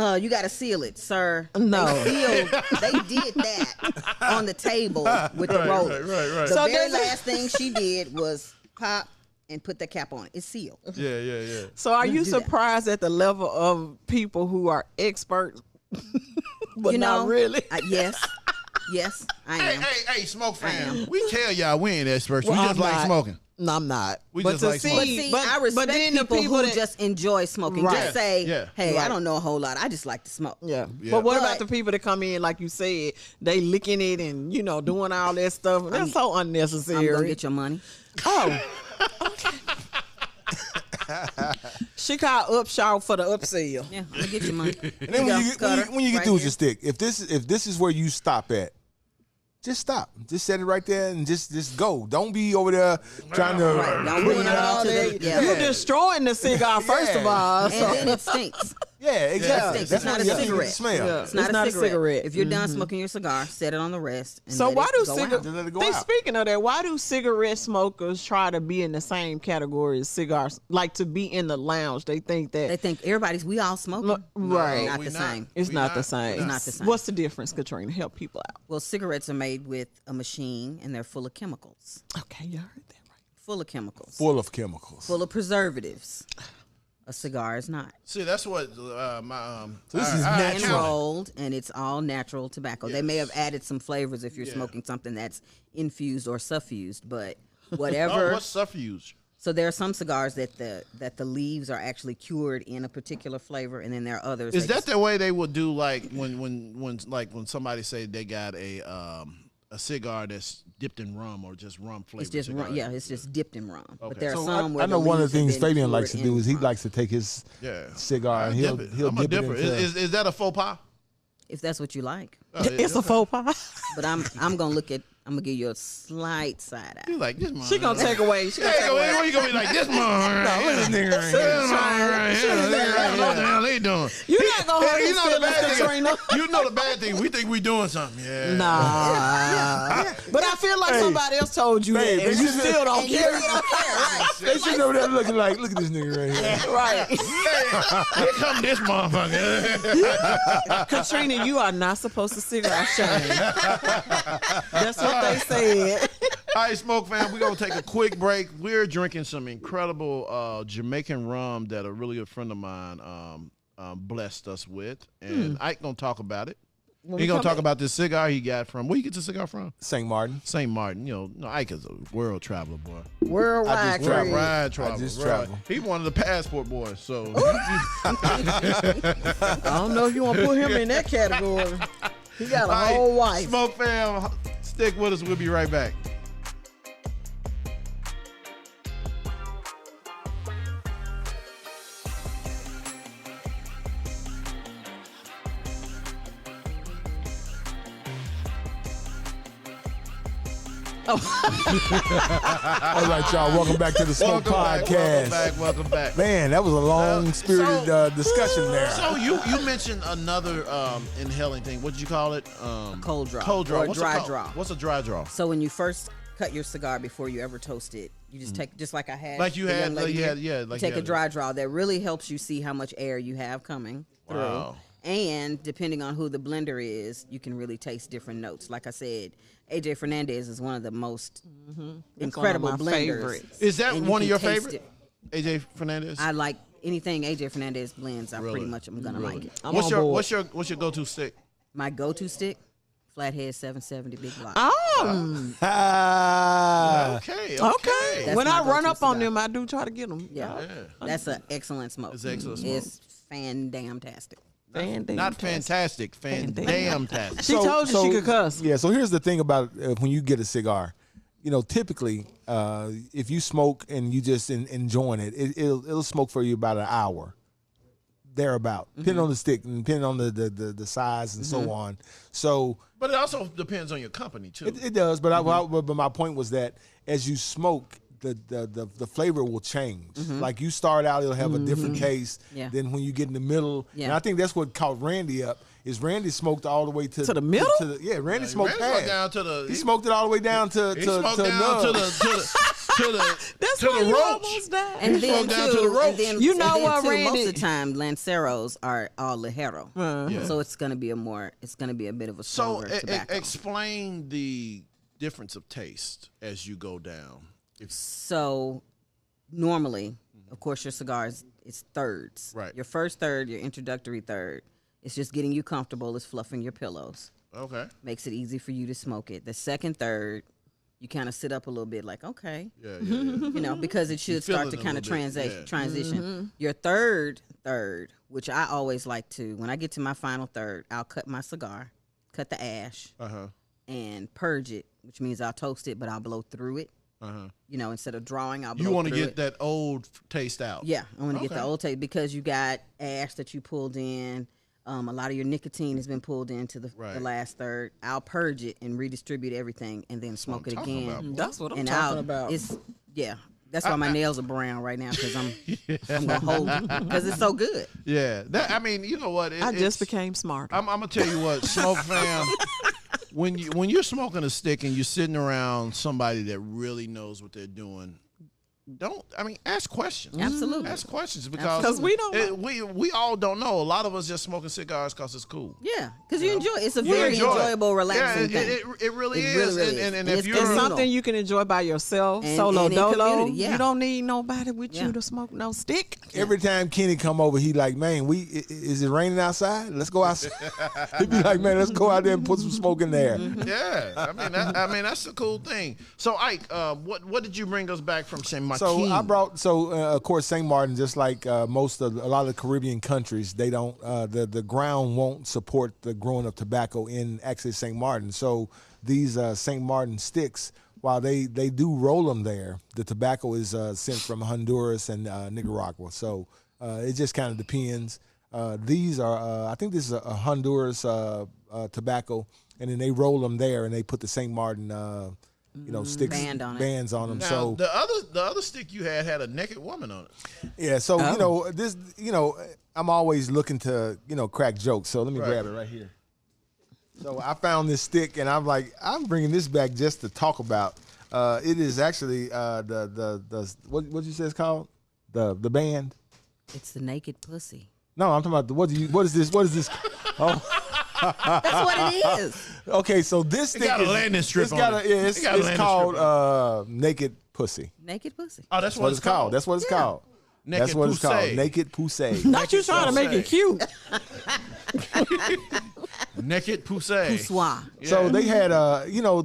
Speaker 2: over.
Speaker 4: You gotta seal it, sir.
Speaker 3: No.
Speaker 4: They did that on the table with the roller.
Speaker 2: right.
Speaker 4: The
Speaker 3: So
Speaker 4: very
Speaker 3: does it-
Speaker 4: last thing she did was pop and put the cap on it. It's sealed.
Speaker 2: Yeah.
Speaker 3: So are you
Speaker 4: do that.
Speaker 3: surprised at the level of people who are experts, but
Speaker 4: You know,
Speaker 3: not really?
Speaker 4: Yes, I am.
Speaker 2: Hey, Smoke Fam.
Speaker 4: am.
Speaker 2: We tell y'all we ain't experts.
Speaker 3: Well,
Speaker 2: we just
Speaker 3: I'm
Speaker 2: like
Speaker 3: not.
Speaker 2: smoking.
Speaker 3: No, I'm not.
Speaker 2: We
Speaker 3: but
Speaker 2: just
Speaker 3: to
Speaker 2: like
Speaker 3: see,
Speaker 2: smoking.
Speaker 4: But see,
Speaker 3: but,
Speaker 4: I respect
Speaker 3: but then the
Speaker 4: people who
Speaker 3: that,
Speaker 4: just enjoy smoking.
Speaker 3: Right.
Speaker 4: Just say,
Speaker 2: Yeah.
Speaker 4: hey,
Speaker 3: Right.
Speaker 4: I don't know a whole lot. I just like to smoke.
Speaker 3: yeah.
Speaker 2: Yeah.
Speaker 3: But what
Speaker 4: But-
Speaker 3: about the people that come in, like you said, they licking it and doing all that stuff? That's so
Speaker 4: I'm
Speaker 3: unnecessary.
Speaker 4: gonna get your money.
Speaker 3: Oh. Okay. She called Upshaw for the upsell.
Speaker 4: Yeah, I'm gonna get your money.
Speaker 1: And then when you get
Speaker 4: right
Speaker 1: through with
Speaker 4: here.
Speaker 1: your stick, if this is where you stop at, just stop. Just set it right there and just go. Don't be over there trying to
Speaker 4: Right, don't
Speaker 1: clean
Speaker 4: bring
Speaker 1: it
Speaker 4: it
Speaker 1: out.
Speaker 4: all to the- yeah.
Speaker 3: You're destroying the cigar, first of all.
Speaker 4: And
Speaker 3: So.
Speaker 4: then it stinks.
Speaker 1: Yeah, exactly.
Speaker 4: It's
Speaker 1: That's
Speaker 4: not
Speaker 1: what
Speaker 4: a
Speaker 1: you get the
Speaker 4: cigarette.
Speaker 1: smell.
Speaker 3: Yeah.
Speaker 4: It's not,
Speaker 3: not
Speaker 4: a,
Speaker 3: a
Speaker 4: cigarette.
Speaker 3: cigarette.
Speaker 4: If you're done smoking your cigar, set it on the rest. And
Speaker 3: So
Speaker 4: let
Speaker 3: why
Speaker 4: it
Speaker 3: do
Speaker 4: go
Speaker 3: cigarette?
Speaker 4: out.
Speaker 1: Just let it go out.
Speaker 3: Speaking of that, why do cigarette smokers try to be in the same category as cigars? Like to be in the lounge, they think that
Speaker 4: They think we all smoking.
Speaker 3: right.
Speaker 4: Not
Speaker 2: we
Speaker 4: the
Speaker 2: not.
Speaker 4: same.
Speaker 3: It's
Speaker 2: We
Speaker 3: not the same.
Speaker 4: It's not the same.
Speaker 3: What's the difference, Katrina? Help people out.
Speaker 4: Well, cigarettes are made with a machine and they're full of chemicals.
Speaker 3: Okay, you heard that right.
Speaker 4: Full of chemicals.
Speaker 1: Full of chemicals.
Speaker 4: Full of preservatives. A cigar is not.
Speaker 2: See, that's what my
Speaker 1: this is
Speaker 2: our
Speaker 1: natural.
Speaker 4: Hand
Speaker 2: accountant-
Speaker 4: rolled, and it's all natural tobacco. They may have added some flavors if you're smoking something that's infused or suffused, but whatever.
Speaker 2: Oh, what's suffusage?
Speaker 4: So there are some cigars that the leaves are actually cured in a particular flavor, and then there are others.
Speaker 2: Is
Speaker 4: that
Speaker 2: that the way they would do like when somebody say they got a cigar that's dipped in rum or just rum flavored?
Speaker 4: it's just
Speaker 2: cigar?
Speaker 4: rum, it's just dipped in rum. But
Speaker 2: Okay.
Speaker 4: there are
Speaker 1: So
Speaker 4: some where
Speaker 1: I know
Speaker 4: the
Speaker 1: one of
Speaker 4: leaves
Speaker 1: the
Speaker 4: have
Speaker 1: things
Speaker 4: been
Speaker 1: Fabian likes to
Speaker 4: cured
Speaker 1: do
Speaker 4: in
Speaker 1: is he
Speaker 4: rum.
Speaker 1: likes to take his
Speaker 2: Yeah.
Speaker 1: cigar and
Speaker 2: I
Speaker 1: he'll
Speaker 2: dip it.
Speaker 1: dip
Speaker 2: I'm a
Speaker 1: it
Speaker 2: dipper.
Speaker 1: into.
Speaker 2: Is that a faux pas?
Speaker 4: If that's what you like.
Speaker 3: It's a faux pas.
Speaker 4: But I'm gonna give you a slight side eye.
Speaker 2: You like this man.
Speaker 3: She gonna take away. She gonna take away.
Speaker 2: Where you gonna be like this man? No, look at this nigga right here. This man right here. What the hell they doing?
Speaker 3: You're not gonna hurt his feelings, Katrina.
Speaker 2: You know the bad thing. We think we doing something. Yeah.
Speaker 3: Nah. But I feel like somebody else told you that, and you still don't care.
Speaker 1: They sitting over there looking like, look at this nigga right here.
Speaker 3: Right.
Speaker 2: Here come this motherfucker.
Speaker 3: Katrina, you are not supposed to cigar shame. That's what they said.
Speaker 2: All right, Smoke fam, we're going to take a quick break. We're drinking some incredible Jamaican rum that a really good friend of mine blessed us with. And Ike going to talk about it. He's going to talk about this cigar he got from, where you get the cigar from?
Speaker 1: St. Martin.
Speaker 2: St. Martin. You know, Ike is a world traveler, boy.
Speaker 3: Worldwide trade.
Speaker 2: Travel.
Speaker 1: I just travel.
Speaker 2: He one of the passport boys, so.
Speaker 3: I don't know if you want to put him in that category. He got a whole wife.
Speaker 2: Smoke fam, stick with us. We'll be right back.
Speaker 1: All right, y'all. Welcome back to the Smoke Podcast.
Speaker 2: Welcome back.
Speaker 1: Man, that was a long spirited discussion there.
Speaker 2: So you mentioned another inhaling thing. What did you call it?
Speaker 4: Cold draw.
Speaker 2: Cold draw.
Speaker 4: Or
Speaker 2: What's
Speaker 4: dry
Speaker 2: a
Speaker 4: draw.
Speaker 2: What's a dry draw?
Speaker 4: So when you first cut your cigar before you ever toast it, you just take, just like I had.
Speaker 2: Like you
Speaker 4: the
Speaker 2: had,
Speaker 4: young lady
Speaker 2: like
Speaker 4: here,
Speaker 2: like
Speaker 4: take
Speaker 2: you
Speaker 4: a
Speaker 2: had
Speaker 4: dry draw. That really helps you see how much air you have coming through.
Speaker 2: Wow.
Speaker 4: And depending on who the blender is, you can really taste different notes. Like I said, AJ Fernandez is one of the most incredible
Speaker 3: one of my
Speaker 4: blenders.
Speaker 3: favorites.
Speaker 2: Is that
Speaker 4: And you
Speaker 2: one of
Speaker 4: can
Speaker 2: your
Speaker 4: taste
Speaker 2: favorite?
Speaker 4: it.
Speaker 2: AJ Fernandez?
Speaker 4: I like anything AJ Fernandez blends. I
Speaker 2: Really?
Speaker 4: pretty much am gonna like it.
Speaker 3: I'm
Speaker 2: What's
Speaker 3: on board.
Speaker 2: your go-to stick?
Speaker 4: My go-to stick, Flathead 770 Big Block.
Speaker 3: Oh,
Speaker 1: Ah.
Speaker 2: Okay.
Speaker 3: okay.
Speaker 4: That's
Speaker 3: When
Speaker 4: my
Speaker 3: I run
Speaker 4: go-to
Speaker 3: up on
Speaker 4: cigar.
Speaker 3: them, I do try to get them.
Speaker 4: Yeah, that's an excellent smoke.
Speaker 2: It's excellent smoke.
Speaker 4: It's fan-damn-tastic.
Speaker 2: Not fantastic, fan-damn-tastic.
Speaker 3: She told you she could cuss.
Speaker 1: Yeah, so here's the thing about when you get a cigar. You know, typically, if you smoke and you just enjoying it, it'll smoke for you about an hour, thereabout, depending on the stick and depending on the size and so on. So,
Speaker 2: But it also depends on your company, too.
Speaker 1: it does, but but my point was that as you smoke, the flavor will change. Like you start out, it'll have a different taste
Speaker 4: Yeah.
Speaker 1: than when you get in the middle.
Speaker 4: Yeah.
Speaker 1: And I think that's what caught Randy up. Is Randy smoked all the way to
Speaker 3: the middle?
Speaker 1: Randy smoked
Speaker 2: Randy
Speaker 1: past.
Speaker 2: down to the.
Speaker 1: He smoked it all the way down to
Speaker 2: He smoked down
Speaker 1: nub.
Speaker 2: to the
Speaker 3: That's
Speaker 2: to
Speaker 3: why
Speaker 2: the
Speaker 3: you
Speaker 2: roach.
Speaker 3: almost died.
Speaker 4: And
Speaker 2: He
Speaker 4: then
Speaker 2: smoked down to the
Speaker 4: too,
Speaker 2: roach.
Speaker 4: and then,
Speaker 3: You
Speaker 4: and
Speaker 3: know
Speaker 4: then,
Speaker 3: what,
Speaker 4: too,
Speaker 3: Randy?
Speaker 4: most of the time, Lanceros are all Ligero.
Speaker 3: Uh-huh.
Speaker 4: So it's gonna be a bit of a
Speaker 2: So
Speaker 4: stronger tobacco.
Speaker 2: explain the difference of taste as you go down.
Speaker 4: So normally, of course, your cigars it's thirds.
Speaker 2: Right.
Speaker 4: Your first third, your introductory third, it's just getting you comfortable. It's fluffing your pillows.
Speaker 2: Okay.
Speaker 4: Makes it easy for you to smoke it. The second third, you kind of sit up a little bit, like okay,
Speaker 2: Yeah.
Speaker 4: you know, because it should
Speaker 2: feel
Speaker 4: start
Speaker 2: it
Speaker 4: to
Speaker 2: a
Speaker 4: kind of
Speaker 2: little bit, yeah.
Speaker 4: transition. Your third, which I always like to, when I get to my final third, I'll cut my cigar, cut the ash, and purge it, which means I'll toast it, but I'll blow through it. You know, instead of drawing, I'll blow
Speaker 2: You want to
Speaker 4: through
Speaker 2: get
Speaker 4: it.
Speaker 2: that old taste out.
Speaker 4: Yeah, I want to get the
Speaker 2: Okay.
Speaker 4: old taste because you got ash that you pulled in. A lot of your nicotine has been pulled into the
Speaker 2: Right.
Speaker 4: last third. I'll purge it and redistribute everything, and then smoke it
Speaker 2: talking
Speaker 4: again.
Speaker 2: about, boy.
Speaker 3: That's what I'm
Speaker 4: and
Speaker 3: talking about.
Speaker 4: It's that's why my nails are brown right now because I'm gonna hold it because it's so good.
Speaker 2: Yeah. That, I mean, you know what?
Speaker 3: I just became smarter.
Speaker 2: I'm gonna tell you what, Smoke fam. When you're smoking a stick and you're sitting around somebody that really knows what they're doing, ask questions.
Speaker 4: Absolutely.
Speaker 2: Ask questions because
Speaker 3: 'Cause we don't know.
Speaker 2: we all don't know. A lot of us just smoking cigars because it's cool.
Speaker 4: Yeah, because you enjoy. It's a
Speaker 2: You
Speaker 4: very
Speaker 2: enjoy it.
Speaker 4: enjoyable, relaxing
Speaker 2: Yeah,
Speaker 4: thing.
Speaker 2: it really
Speaker 4: It
Speaker 2: is.
Speaker 4: really, really
Speaker 2: and
Speaker 4: is.
Speaker 2: if
Speaker 4: It's
Speaker 2: you're
Speaker 3: It's
Speaker 4: communal.
Speaker 3: something you can enjoy by yourself,
Speaker 4: And-
Speaker 3: solo
Speaker 4: and in
Speaker 3: dolo.
Speaker 4: community, yeah.
Speaker 3: You don't need nobody with
Speaker 4: Yeah.
Speaker 3: you to smoke no stick.
Speaker 1: Every time Kenny come over, he like, man, is it raining outside? Let's go outside. He be like, man, let's go out there and put some smoke in there.
Speaker 2: yeah, I mean that's a cool thing. So Ike, what did you bring us back from Saint Martin?
Speaker 1: So I brought of course St. Martin, just like a lot of the Caribbean countries, they don't the ground won't support the growing of tobacco in actually St. Martin. So these St. Martin sticks, while they do roll them there, the tobacco is sent from Honduras and Nicaragua. So it just kind of depends. These are, I think this is a Honduras tobacco, and then they roll them there, and they put the St. Martin, sticks, bands on them.
Speaker 2: Now,
Speaker 1: so
Speaker 2: the other stick you had a naked woman on it.
Speaker 1: yeah, so this, I'm always looking to crack jokes. So let me grab it right here. So I found this stick, and I'm like, I'm bringing this back just to talk about. It is actually the what you say it's called, the band.
Speaker 4: It's the naked pussy.
Speaker 1: No, I'm talking about what is this? Oh.
Speaker 4: That's what it is.
Speaker 1: Okay, so this stick
Speaker 2: got a landing strip on it.
Speaker 1: It's called naked pussy.
Speaker 4: Naked pussy.
Speaker 2: Oh, that's what it's called.
Speaker 1: That's what it's called.
Speaker 2: Naked
Speaker 1: That's what it's called.
Speaker 2: pussy.
Speaker 1: Naked pussy.
Speaker 3: Not you trying to make it cute.
Speaker 2: Naked pussy.
Speaker 4: Poussoir.
Speaker 1: So they had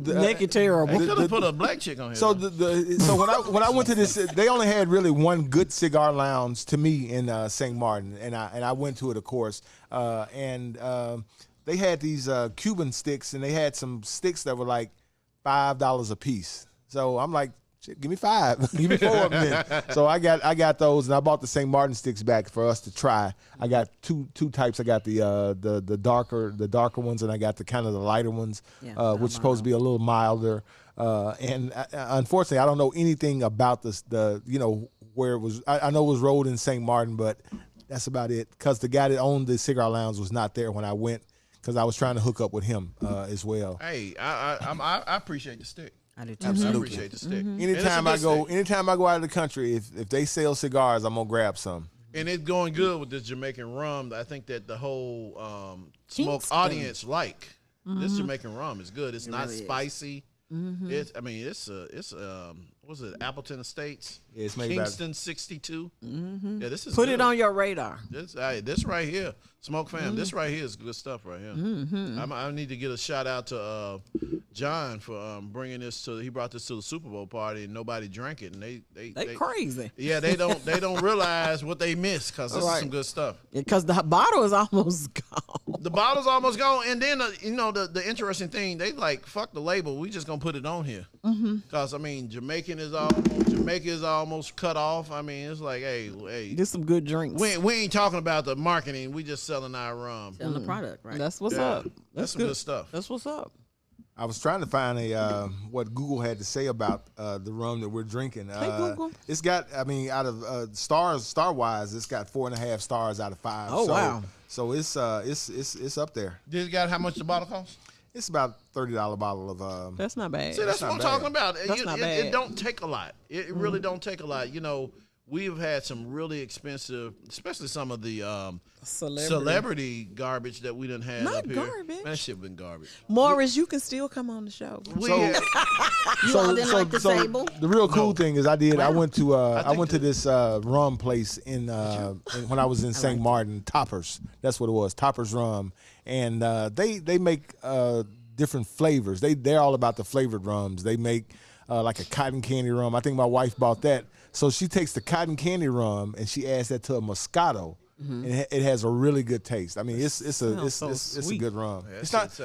Speaker 3: Naked terrible.
Speaker 2: They could have put a black chick on here.
Speaker 1: So when I went to this, they only had really one good cigar lounge to me in St. Martin, and I went to it, of course, and they had these Cuban sticks, and they had some sticks that were like $5 a piece. So I'm like, shit, give me 5, give me 4 of them. Then. So I got those, and I bought the St. Martin sticks back for us to try. I got two types. I got the darker ones, and I got the kind of the lighter ones, which is supposed to be a little milder. And unfortunately, I don't know anything about this. Where it was. I know it was rolled in St. Martin, but that's about it. Because the guy that owned the cigar lounge was not there when I went. Because I was trying to hook up with him as well.
Speaker 2: Hey, I appreciate the stick.
Speaker 4: I do too.
Speaker 2: I appreciate the stick.
Speaker 1: Anytime I go out of the country, if they sell cigars, I'm gonna grab some.
Speaker 2: And it's going good with this Jamaican rum. I think that the whole smoke audience like this Jamaican rum is good. It's not
Speaker 4: really
Speaker 2: spicy. It's what's it? Appleton Estates.
Speaker 1: Yeah, it's made
Speaker 2: Kingston 62. Yeah, this is
Speaker 3: Put
Speaker 2: good.
Speaker 3: it on your radar.
Speaker 2: This right here, Smoke Fam. This right here is good stuff right here. I need to get a shout out to John for bringing this to. He brought this to the Super Bowl party and nobody drank it, and they
Speaker 3: crazy.
Speaker 2: Yeah, they don't realize what they missed because this is some good stuff.
Speaker 3: Because the bottle is almost gone.
Speaker 2: The bottle's almost gone, and then the interesting thing, they like fuck the label. We just gonna put it on here because Jamaica is almost cut off. I mean, it's like, hey,
Speaker 3: Just some good drinks.
Speaker 2: we ain't talking about the marketing. We just selling our rum.
Speaker 4: Selling the product, right?
Speaker 3: That's what's up.
Speaker 2: That's some good stuff.
Speaker 3: That's what's up.
Speaker 1: I was trying to find what Google had to say about the rum that we're drinking.
Speaker 3: Google.
Speaker 1: It's got, out of star wise, it's got 4.5 stars out of 5.
Speaker 3: Oh, wow.
Speaker 1: So it's up there.
Speaker 2: Did you got how much the bottle costs?
Speaker 1: It's about $30 bottle of.
Speaker 3: That's not bad.
Speaker 2: See, that's what I'm talking about.
Speaker 3: That's not bad.
Speaker 2: It don't take a lot. It really don't take a lot. We've had some really expensive, especially some of the celebrity garbage that we done had
Speaker 3: Not
Speaker 2: up here.
Speaker 3: garbage.
Speaker 2: Man, that shit been garbage.
Speaker 3: Morris, you can still come on the show.
Speaker 2: We had-
Speaker 4: You all didn't like the table?
Speaker 1: The real cool thing is I went to this rum place when I was in St. Martin, Toppers. That's what it was, Toppers Rum, and they make different flavors. They're all about the flavored rums. They make like a cotton candy rum. I think my wife bought that. So she takes the cotton candy rum and she adds that to a Moscato, and it has a really good taste. I mean, it's a good rum.
Speaker 2: Yeah,
Speaker 1: it's not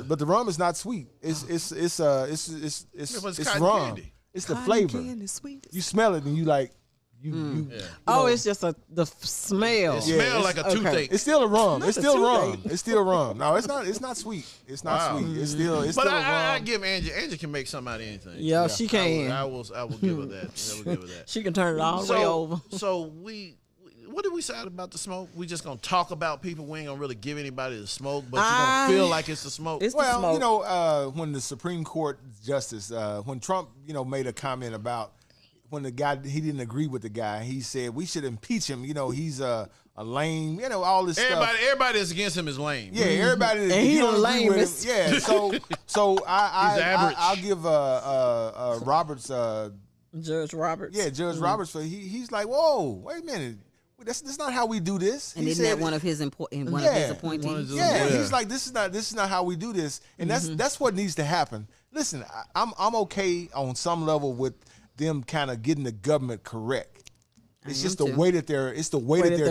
Speaker 1: but the rum is not sweet. It's
Speaker 2: cotton
Speaker 1: rum.
Speaker 2: candy.
Speaker 1: It's the flavor.
Speaker 3: Candy, sweet.
Speaker 1: You smell it and you like
Speaker 3: It's just the smell.
Speaker 2: It smells like a toothache.
Speaker 1: It's still a rum.
Speaker 3: Not
Speaker 1: It's
Speaker 3: a
Speaker 1: still rum.
Speaker 3: toothache.
Speaker 1: It's still rum. No, it's not. It's not sweet. It's not sweet. It's still.
Speaker 2: But
Speaker 1: a rum.
Speaker 2: I give Angie. Angie can make something out of anything.
Speaker 3: Yeah, she can.
Speaker 2: I will give her that. I will give her that.
Speaker 3: She can turn it all the way over.
Speaker 2: So what did we say about the smoke? We just gonna talk about people. We ain't gonna really give anybody the smoke, but you gonna feel like it's the smoke.
Speaker 3: It's the smoke.
Speaker 1: When the Supreme Court justice, when Trump, made a comment about when the guy, he didn't agree with the guy. He said we should impeach him. He's a lame. All this stuff.
Speaker 2: Everybody that's against him is lame.
Speaker 1: Yeah, everybody.
Speaker 3: And he
Speaker 1: don't
Speaker 3: the
Speaker 1: agree with
Speaker 3: lamest.
Speaker 1: him. Yeah, so
Speaker 2: average.
Speaker 1: I'll give Roberts.
Speaker 3: Judge Roberts.
Speaker 1: Yeah, Judge Roberts. So he's like, whoa, wait a minute. That's not how we do this.
Speaker 4: And
Speaker 1: he
Speaker 4: isn't
Speaker 1: said,
Speaker 4: that one of his appointees?
Speaker 1: Yeah, he's like, this is not how we do this, and that's what needs to happen. Listen, I'm okay on some level with them kind of getting the government correct. It's just the way that they're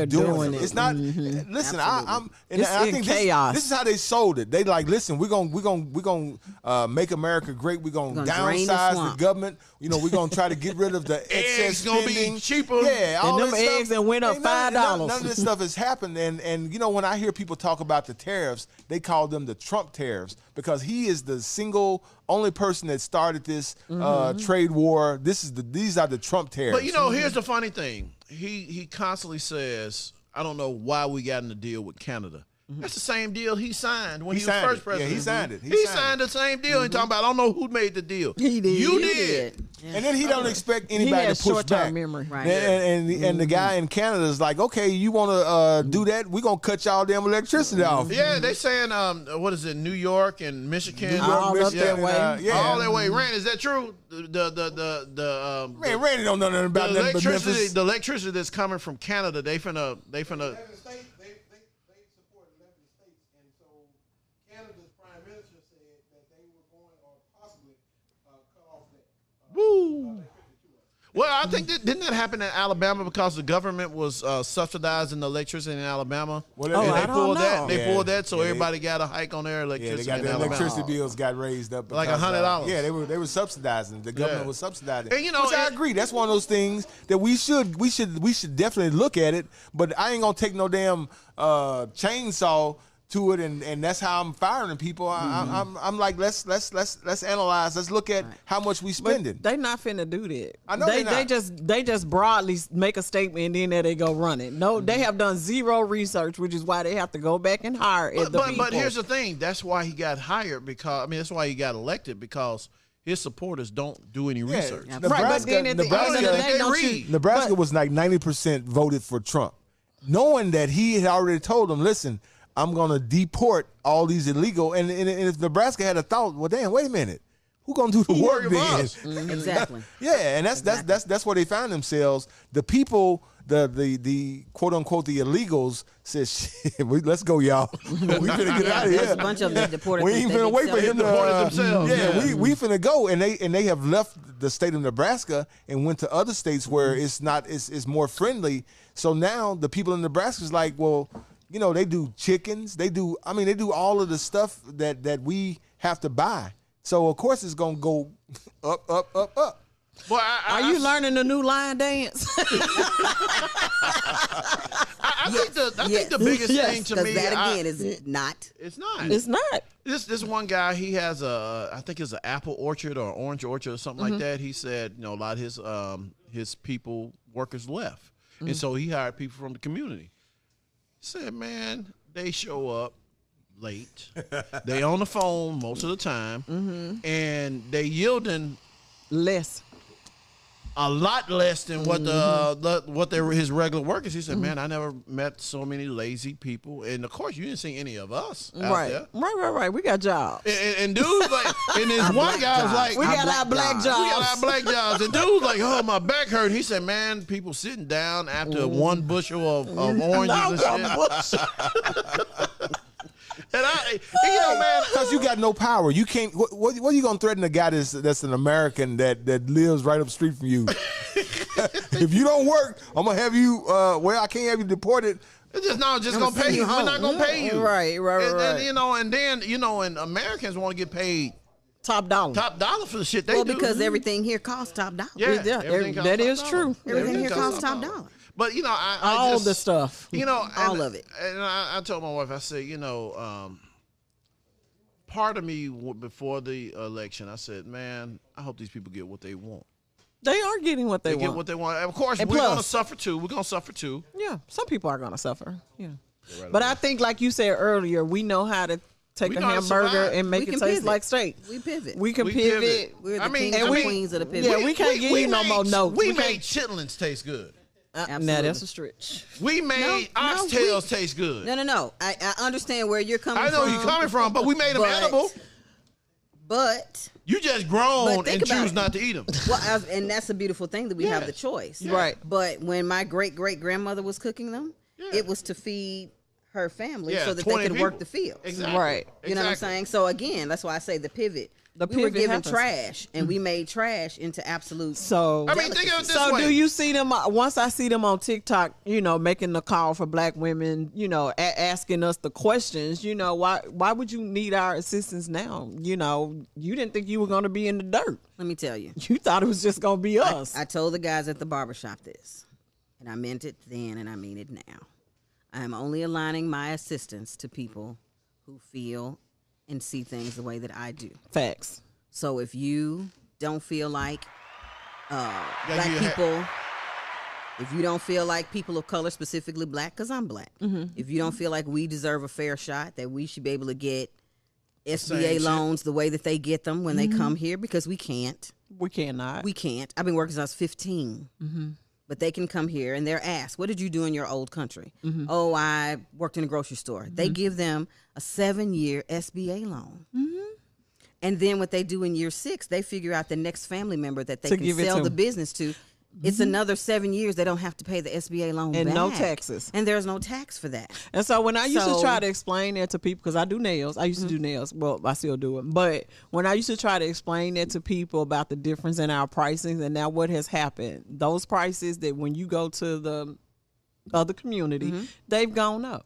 Speaker 1: doing it. It's not. Listen, I'm. And I think
Speaker 3: chaos.
Speaker 1: This is how they sold it. They like, listen, we're gonna make America great. We're gonna downsize the government. You know, we're gonna try to get rid of the excess spending.
Speaker 2: It's gonna be cheaper.
Speaker 1: Yeah, all
Speaker 3: and them eggs that went up $5.
Speaker 1: None of this stuff has happened. And you know, when I hear people talk about the tariffs, they call them the Trump tariffs because he is the single only person that started this trade war. These are the Trump tariffs.
Speaker 2: But you know, here's the funny thing. He constantly says, I don't know why we got in the deal with Canada. That's the same deal he signed when he was first president.
Speaker 1: Yeah, he signed it.
Speaker 2: He signed the same deal. He talking about, I don't know who made the deal.
Speaker 3: He did.
Speaker 2: You did.
Speaker 1: Yeah. And then he don't expect anybody to push back.
Speaker 3: Memory.
Speaker 4: Right.
Speaker 1: And the guy in Canada is like, okay, you want to do that? We're going to cut y'all damn electricity off.
Speaker 2: Yeah, they saying, what is it, New York and Michigan?
Speaker 3: All up that way.
Speaker 2: All that way. Rand, is that true? Man,
Speaker 1: Randy don't know nothing about that.
Speaker 2: The electricity that's coming from Canada, they finna
Speaker 5: 11 states, they support 11 states, and so Canada's prime minister said that they were going or possibly cut off that.
Speaker 2: Woo! Well, I think didn't that happen in Alabama because the government was subsidizing the electricity in Alabama?
Speaker 1: Well,
Speaker 3: I don't know.
Speaker 2: They pulled that, so everybody got a hike on their electricity.
Speaker 1: Yeah, they got
Speaker 2: in
Speaker 1: their
Speaker 2: Alabama.
Speaker 1: electricity bills got raised up
Speaker 2: Like
Speaker 1: because,
Speaker 2: $100.
Speaker 1: Yeah, they were subsidizing. The government was subsidizing.
Speaker 2: And, you know,
Speaker 1: which I agree. That's one of those things that we should definitely look at it. But I ain't gonna take no damn chainsaw to it, and that's how I'm firing people. I'm like, let's analyze. Let's look at how much we spending.
Speaker 3: They not finna do that.
Speaker 1: I know
Speaker 3: they just broadly make a statement and then there they go run it. No, they have done zero research, which is why they have to go back and hire the people.
Speaker 2: But here's the thing. That's why he got hired that's why he got elected because his supporters don't do any research.
Speaker 3: Right, but then at the end of the day,
Speaker 1: Nebraska was like 90% voted for Trump, knowing that he had already told them, listen, I'm going to deport all these illegal. And if Nebraska had a thought, well, damn, wait a minute. Who going to do the work then?
Speaker 4: Exactly.
Speaker 1: Yeah, and that's where they found themselves. The people, the quote unquote the illegals said, "Shit, let's go, y'all. We finna get out of here."
Speaker 4: A bunch of them deported.
Speaker 1: We ain't finna wait for him to
Speaker 2: themselves.
Speaker 1: Yeah, we finna go, and they have left the state of Nebraska and went to other states where it's more friendly. So now the people in Nebraska is like, well, you know, they do chickens, they do all of the stuff that we have to buy. So of course it's gonna go up, up, up, up.
Speaker 2: Well,
Speaker 3: are you learning a new line dance?
Speaker 2: I think the biggest thing to me,
Speaker 4: that again is not.
Speaker 2: It's not.
Speaker 3: It's not.
Speaker 2: This one guy, he has I think it's an apple orchard or orange orchard or something like that. He said, you know, a lot of his workers left, and so he hired people from the community. He said, man, they show up late. They on the phone most of the time, and they yielding
Speaker 3: less.
Speaker 2: A lot less than what his regular workers. He said, "Man, I never met so many lazy people." And of course, you didn't see any of us out there.
Speaker 3: Right. We got jobs.
Speaker 2: And dudes like, and this one guy was like,
Speaker 3: "We got our black jobs.
Speaker 2: We got our black jobs." And dudes like, "Oh, my back hurt." He said, "Man, people sitting down after one bushel of oranges and shit." And you know, man,
Speaker 1: because you got no power. You can't. What are you gonna threaten a guy that's an American that lives right up the street from you? If you don't work, I'm gonna have you. I can't have you deported.
Speaker 2: It's just gonna pay you. We're not gonna pay you.
Speaker 3: Right.
Speaker 2: And then and Americans want to get paid
Speaker 3: top dollar
Speaker 2: for the shit they do.
Speaker 4: Well, because everything here costs top dollar.
Speaker 2: Yeah,
Speaker 3: that is true.
Speaker 4: Everything here costs top dollar.
Speaker 2: But
Speaker 3: all the stuff,
Speaker 2: all
Speaker 4: of it.
Speaker 2: And I told my wife, I said, part of me before the election, I said, man, I hope these people get what they want.
Speaker 3: They are getting what they want.
Speaker 2: Get what they want. Of course, we're gonna suffer too.
Speaker 3: Yeah, some people are gonna suffer. Yeah, but I think, like you said earlier, we know how to take a hamburger and make it taste like steak.
Speaker 4: We pivot.
Speaker 3: We can pivot.
Speaker 4: We're the kings and queens of the pivot.
Speaker 3: Yeah, we can't give you no more notes.
Speaker 2: We made chitlins taste good.
Speaker 3: Now that's a stretch.
Speaker 2: We made oxtails taste good.
Speaker 4: No. I understand where you're coming from.
Speaker 2: I know you're coming from, but we made them edible.
Speaker 4: But
Speaker 2: you just grown and choose not to eat them.
Speaker 4: Well, and that's a beautiful thing that we have the choice.
Speaker 3: Right.
Speaker 4: But when my great-great-grandmother was cooking them, it was to feed her family
Speaker 2: Yeah,
Speaker 4: so that
Speaker 2: 20
Speaker 4: they could work
Speaker 2: people.
Speaker 4: the field.
Speaker 2: Exactly.
Speaker 3: Right.
Speaker 4: You know what I'm saying? So again, that's why I say the pivot.
Speaker 3: The
Speaker 4: We were
Speaker 3: pivot
Speaker 4: given
Speaker 3: happens.
Speaker 4: trash, and we made trash into absolute.
Speaker 3: So
Speaker 2: I mean, think of it this
Speaker 3: so
Speaker 2: way.
Speaker 3: do you see them once I see them on TikTok, making the call for black women, asking us the questions, why would you need our assistance now? You didn't think you were going to be in the dirt.
Speaker 4: Let me tell you.
Speaker 3: You thought it was just going to be us.
Speaker 4: I told the guys at the barbershop this, and I meant it then, and I mean it now. I am only aligning my assistance to people who feel and see things the way that I do.
Speaker 3: Facts.
Speaker 4: So if you don't feel like black
Speaker 2: you
Speaker 4: people, if you don't feel like people of color, specifically black, because I'm black, if you don't feel like we deserve a fair shot, that we should be able to get SBA loans the way that they get them when they come here, because we can't.
Speaker 3: We cannot.
Speaker 4: We can't. I've been working since I was 15. But they can come here and they're asked, what did you do in your old country? Oh, I worked in a grocery store. They give them a 7-year SBA loan. And then what they do in year 6, they figure out the next family member that they
Speaker 3: To
Speaker 4: can
Speaker 3: give it
Speaker 4: sell
Speaker 3: to
Speaker 4: the
Speaker 3: 'em.
Speaker 4: business to. It's another 7 years they don't have to pay the SBA loan
Speaker 3: And
Speaker 4: back.
Speaker 3: no taxes.
Speaker 4: And there's no tax for that.
Speaker 3: And so when I used to
Speaker 4: So-
Speaker 3: try to explain that to people, because I do nails, I used to do nails. Well, I still do it. But when I used to try to explain that to people about the difference in our pricings, and now what has happened, those prices that when you go to the other community, they've gone up.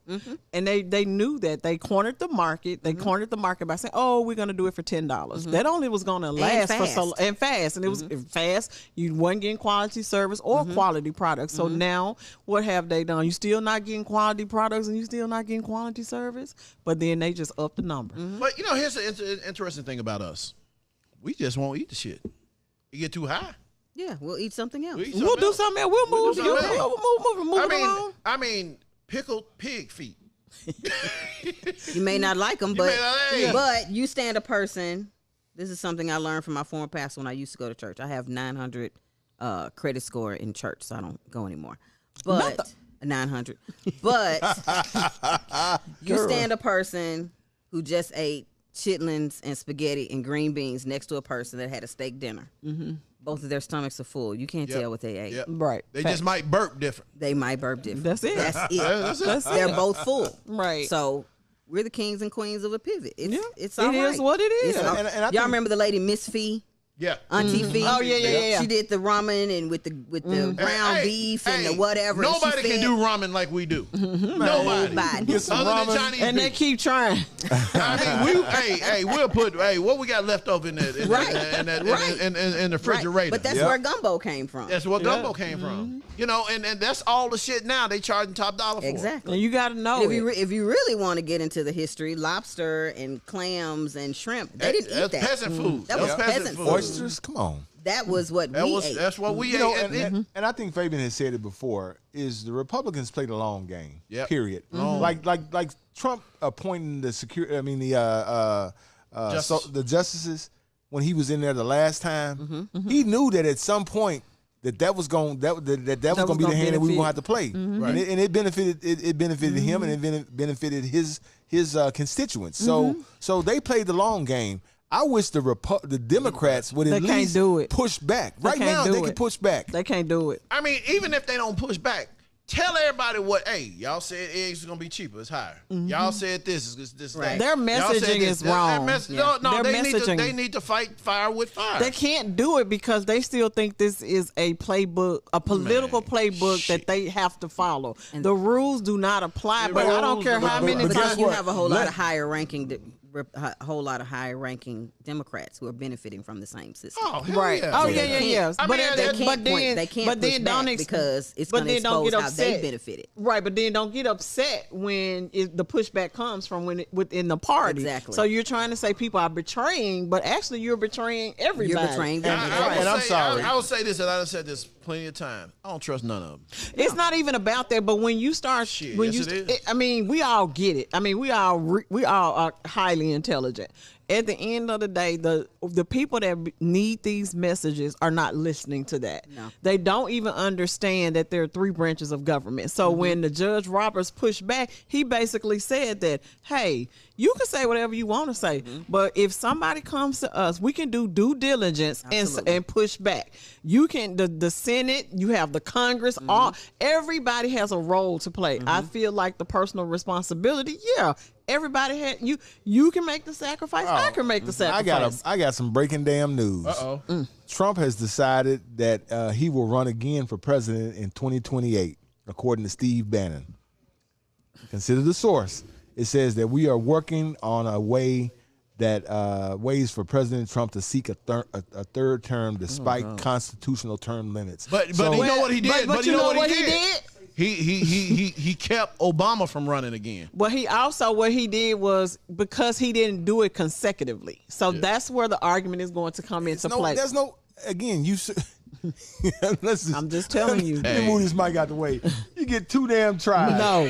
Speaker 3: And they knew that. They cornered the market. They cornered the market by saying, oh, we're going to do it for $10. That only was going to last for so and fast. And it was fast. You wasn't getting quality service or quality products. So now what have they done? You still not getting quality products and you still not getting quality service, but then they just up the number.
Speaker 2: But here's the interesting thing about us. We just won't eat the shit. You get too high.
Speaker 4: Yeah, we'll eat something else.
Speaker 2: We eat
Speaker 3: We'll do something else. We'll move.
Speaker 2: do something else.
Speaker 3: Move it along.
Speaker 2: I mean, pickled pig feet.
Speaker 4: You may not like them,
Speaker 2: may
Speaker 4: but
Speaker 2: not like-
Speaker 4: but you stand a person. This is something I learned from my former pastor when I used to go to church. I have 900 credit score in church, so I don't go anymore. But 900. But you stand a person who just ate chitlins and spaghetti and green beans next to a person that had a steak dinner. Both of their stomachs are full. You can't tell what they ate.
Speaker 2: Yep.
Speaker 3: Right.
Speaker 2: They just might burp different.
Speaker 4: They might burp different.
Speaker 3: That's it.
Speaker 4: That's it.
Speaker 2: That's it.
Speaker 3: That's it.
Speaker 4: They're both full.
Speaker 3: Right.
Speaker 4: So we're the kings and queens of a pivot. It's,
Speaker 3: Yeah.
Speaker 4: it's
Speaker 3: It
Speaker 4: all right.
Speaker 3: is what it is.
Speaker 4: It's all-
Speaker 1: And I
Speaker 4: y'all
Speaker 1: think-
Speaker 4: remember the lady Miss Fee?
Speaker 2: Yeah.
Speaker 4: Auntie Fee.
Speaker 3: Oh, yeah.
Speaker 4: She did the ramen and with the ground beef and the whatever. and she
Speaker 2: Nobody can
Speaker 4: fed
Speaker 2: do ramen like we do. Nobody.
Speaker 4: Everybody.
Speaker 1: some
Speaker 2: Other than
Speaker 1: ramen.
Speaker 2: Chinese
Speaker 3: And they
Speaker 2: people.
Speaker 3: keep trying.
Speaker 2: I mean, we'll put what we got left over in that,
Speaker 4: Right.
Speaker 2: in the
Speaker 4: Right.
Speaker 2: refrigerator.
Speaker 4: But that's
Speaker 1: Yep.
Speaker 4: where gumbo came from.
Speaker 2: That's where gumbo came from. And that's all the shit now they charging top dollar for.
Speaker 4: Exactly.
Speaker 3: And you got to know
Speaker 4: If
Speaker 3: it.
Speaker 4: you really want to get into the history, lobster and clams and shrimp, they didn't eat
Speaker 2: That's
Speaker 4: that.
Speaker 2: peasant food.
Speaker 4: That was peasant food.
Speaker 1: Oysters, come on.
Speaker 4: That was what we ate.
Speaker 2: That's what we
Speaker 1: You know,
Speaker 2: ate.
Speaker 1: and I think Fabian has said it before, is the Republicans played a long game.
Speaker 2: Yep.
Speaker 1: Period. Like Trump appointing the the justices when he was in there the last time. He knew that at some point that was going that was going to be the hand that we were going to have to play, and it benefited him and it benefited his constituents. So they played the long game. I wish the Democrats would at
Speaker 3: They can't
Speaker 1: least
Speaker 3: do it.
Speaker 1: push back.
Speaker 3: They
Speaker 1: Right
Speaker 3: can't
Speaker 1: now,
Speaker 3: do
Speaker 1: they can
Speaker 3: it.
Speaker 1: push back.
Speaker 3: They can't do it.
Speaker 2: I mean, even if they don't push back, tell everybody y'all said eggs are gonna be cheaper. It's higher. Y'all said this is this.
Speaker 4: Right.
Speaker 3: Their
Speaker 2: Y'all said
Speaker 3: messaging
Speaker 2: this.
Speaker 3: is wrong.
Speaker 2: No,
Speaker 3: Their messaging.
Speaker 2: they need to fight fire with fire.
Speaker 3: They can't do it because they still think this is a playbook, a political playbook that they have to follow. The rules do not apply, but I don't care how many
Speaker 1: but
Speaker 4: But
Speaker 1: guess
Speaker 4: then you
Speaker 1: what?
Speaker 4: have a whole lot of higher ranking Democrats who are benefiting from the same system.
Speaker 2: Oh, hell
Speaker 3: Right.
Speaker 2: yeah.
Speaker 3: Oh,
Speaker 4: So
Speaker 3: yeah.
Speaker 4: they
Speaker 3: Yes.
Speaker 2: I
Speaker 3: But
Speaker 2: mean,
Speaker 3: then-
Speaker 2: they
Speaker 4: They can't
Speaker 3: but then,
Speaker 4: they can't
Speaker 3: but
Speaker 4: push
Speaker 3: then
Speaker 4: back
Speaker 3: don't
Speaker 4: because it's
Speaker 3: but
Speaker 4: going to
Speaker 3: then don't
Speaker 4: expose
Speaker 3: get
Speaker 4: how
Speaker 3: upset.
Speaker 4: they benefited.
Speaker 3: Right, but then don't get upset when the pushback comes from within the party.
Speaker 4: Exactly.
Speaker 3: So you're trying to say people are betraying, but actually you're betraying everybody.
Speaker 4: You're betraying them.
Speaker 1: And I'm sorry.
Speaker 2: I will say this, and I've said this plenty of times. I don't trust none of them.
Speaker 3: It's not even about that, but when you start,
Speaker 2: Shit,
Speaker 3: when
Speaker 2: yes,
Speaker 3: you,
Speaker 2: it is.
Speaker 3: I mean, we all get it. I mean, we all are highly intelligent. at the end of the day, the people that need these messages are not listening to that.
Speaker 4: No.
Speaker 3: They don't even understand that there are 3 branches of government. So when the Judge Roberts pushed back, he basically said that, hey, you can say whatever you want to say, but if somebody comes to us, we can do due diligence and push back. You can, the Senate, you have the Congress, everybody has a role to play. I feel like the personal responsibility, everybody had you can make the sacrifice. I can make the sacrifice.
Speaker 1: I got some breaking damn news. Trump has decided that he will run again for president in 2028, according to Steve Bannon. Consider the source. It says that we are working on a way that ways for President Trump to seek a third term despite constitutional term limits.
Speaker 2: But you know what he did?
Speaker 3: But you know what he did?
Speaker 2: He kept Obama from running again.
Speaker 3: Well, he also, what he did was because he didn't do it consecutively. So that's where the argument is going to come into play.
Speaker 1: There's no, again, you
Speaker 3: I'm just telling you.
Speaker 1: Let me move this mic out the way. You get 2 damn tries.
Speaker 3: No.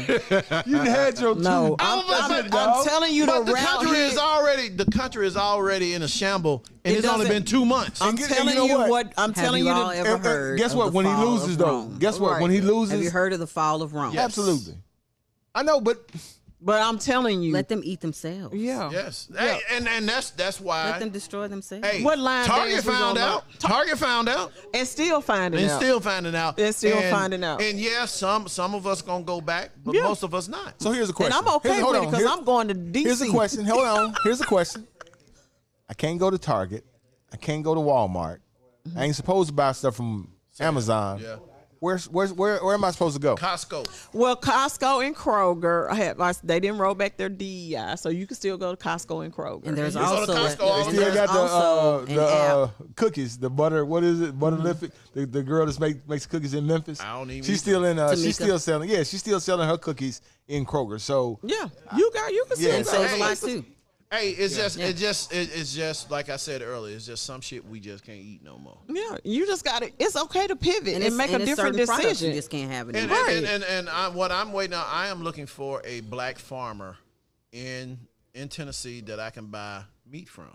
Speaker 1: You had your 2.
Speaker 3: No. I'm telling you,
Speaker 2: the country is already in a shamble, and it's only been 2 months.
Speaker 3: I'm telling you what. I'm telling you.
Speaker 4: Ever heard
Speaker 1: guess
Speaker 4: of
Speaker 1: what?
Speaker 4: the
Speaker 1: When he
Speaker 4: fall
Speaker 1: loses,
Speaker 4: of
Speaker 1: though.
Speaker 4: Rome?
Speaker 1: Guess what? When he loses,
Speaker 4: Have you heard of the fall of Rome?
Speaker 1: Absolutely. I know, but
Speaker 3: I'm telling you.
Speaker 4: Let them eat themselves.
Speaker 3: Yeah.
Speaker 2: Yes. Hey, and that's why.
Speaker 4: Let them destroy themselves.
Speaker 2: Hey,
Speaker 3: What line
Speaker 2: Target
Speaker 3: dance we
Speaker 2: found
Speaker 3: gonna
Speaker 2: out. Target found out.
Speaker 3: And still finding
Speaker 2: And
Speaker 3: out.
Speaker 2: still finding out.
Speaker 3: And still finding out.
Speaker 2: And some of us gonna go back, but most of us not.
Speaker 1: so here's a question.
Speaker 3: And I'm okay with it because I'm going to DC.
Speaker 1: Here's a question. Hold on. Here's a question. I can't go to Target. I can't go to Walmart. I ain't supposed to buy stuff from Amazon.
Speaker 2: Yeah.
Speaker 1: Where am I supposed to go?
Speaker 2: Costco.
Speaker 3: Well, Costco and Kroger, they didn't roll back their DEI, so you can still go to Costco and Kroger.
Speaker 4: And there's
Speaker 2: You go to
Speaker 4: also
Speaker 2: Costco all
Speaker 1: They
Speaker 2: the
Speaker 1: still got
Speaker 4: an
Speaker 1: the
Speaker 4: app.
Speaker 1: cookies, the butter. What is it? Butterlific. The girl that makes cookies in Memphis.
Speaker 2: I don't even
Speaker 1: She's still in. She's
Speaker 4: Tamika.
Speaker 1: still selling. Yeah, she's still selling her cookies in Kroger. So
Speaker 3: Yeah, you can still
Speaker 1: Yeah,
Speaker 4: and
Speaker 3: go.
Speaker 4: saves a lot too.
Speaker 2: Hey, it's just like I said earlier. It's just some shit we just can't eat no more.
Speaker 3: Yeah, you just got to. It's okay to pivot and make a
Speaker 4: it's
Speaker 3: different
Speaker 4: certain products
Speaker 3: decision.
Speaker 4: You just can't have it.
Speaker 2: And,
Speaker 4: anymore.
Speaker 2: what I'm waiting on, I am looking for a black farmer in Tennessee that I can buy meat from.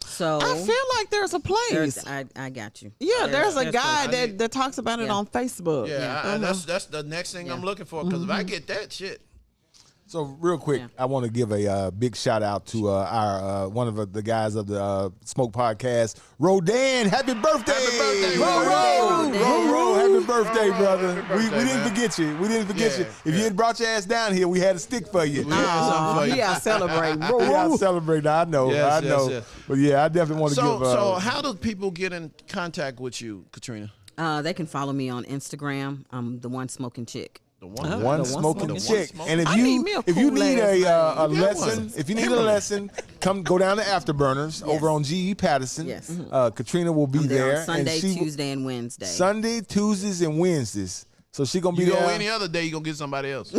Speaker 4: So
Speaker 3: I feel like there's a place.
Speaker 4: I got you.
Speaker 3: Yeah, there's a guy
Speaker 2: places.
Speaker 3: that talks about it
Speaker 4: Yeah.
Speaker 3: on Facebook.
Speaker 2: Yeah, that's the next thing I'm looking for, because if I get that shit.
Speaker 1: So real quick,
Speaker 4: Yeah.
Speaker 1: I want to give a big shout out to our one of the guys of the Smoke Podcast, Rodan. Happy birthday!
Speaker 2: Happy birthday,
Speaker 1: Ro, happy birthday, brother. We
Speaker 2: birthday,
Speaker 1: didn't
Speaker 2: man.
Speaker 1: forget you. We didn't forget you. If you had brought your ass down here, we had a stick for you.
Speaker 3: Yeah, celebrate.
Speaker 1: Yeah, I celebrate. I know.
Speaker 2: Yes,
Speaker 1: I know.
Speaker 2: yes.
Speaker 1: But yeah, I definitely want to give.
Speaker 2: So how do people get in contact with you, Katrina?
Speaker 4: They can follow me on Instagram. I'm the one smoking chick.
Speaker 2: The
Speaker 1: one
Speaker 3: one
Speaker 1: smoking
Speaker 3: smoking
Speaker 1: chick.
Speaker 2: chick.
Speaker 1: And
Speaker 3: I need me a
Speaker 1: if you
Speaker 3: cool
Speaker 1: need
Speaker 3: ass
Speaker 1: a
Speaker 2: name.
Speaker 1: lesson, if you need a lesson, go down to Afterburners over on GE Patterson.
Speaker 4: Yes.
Speaker 1: Katrina will be
Speaker 4: I'm there
Speaker 1: there.
Speaker 4: on Sunday,
Speaker 1: and
Speaker 4: Tuesday, and Wednesday.
Speaker 1: Sunday, Tuesdays, and Wednesdays. So she gonna be
Speaker 2: You go
Speaker 1: there.
Speaker 2: any other day, you gonna get somebody else.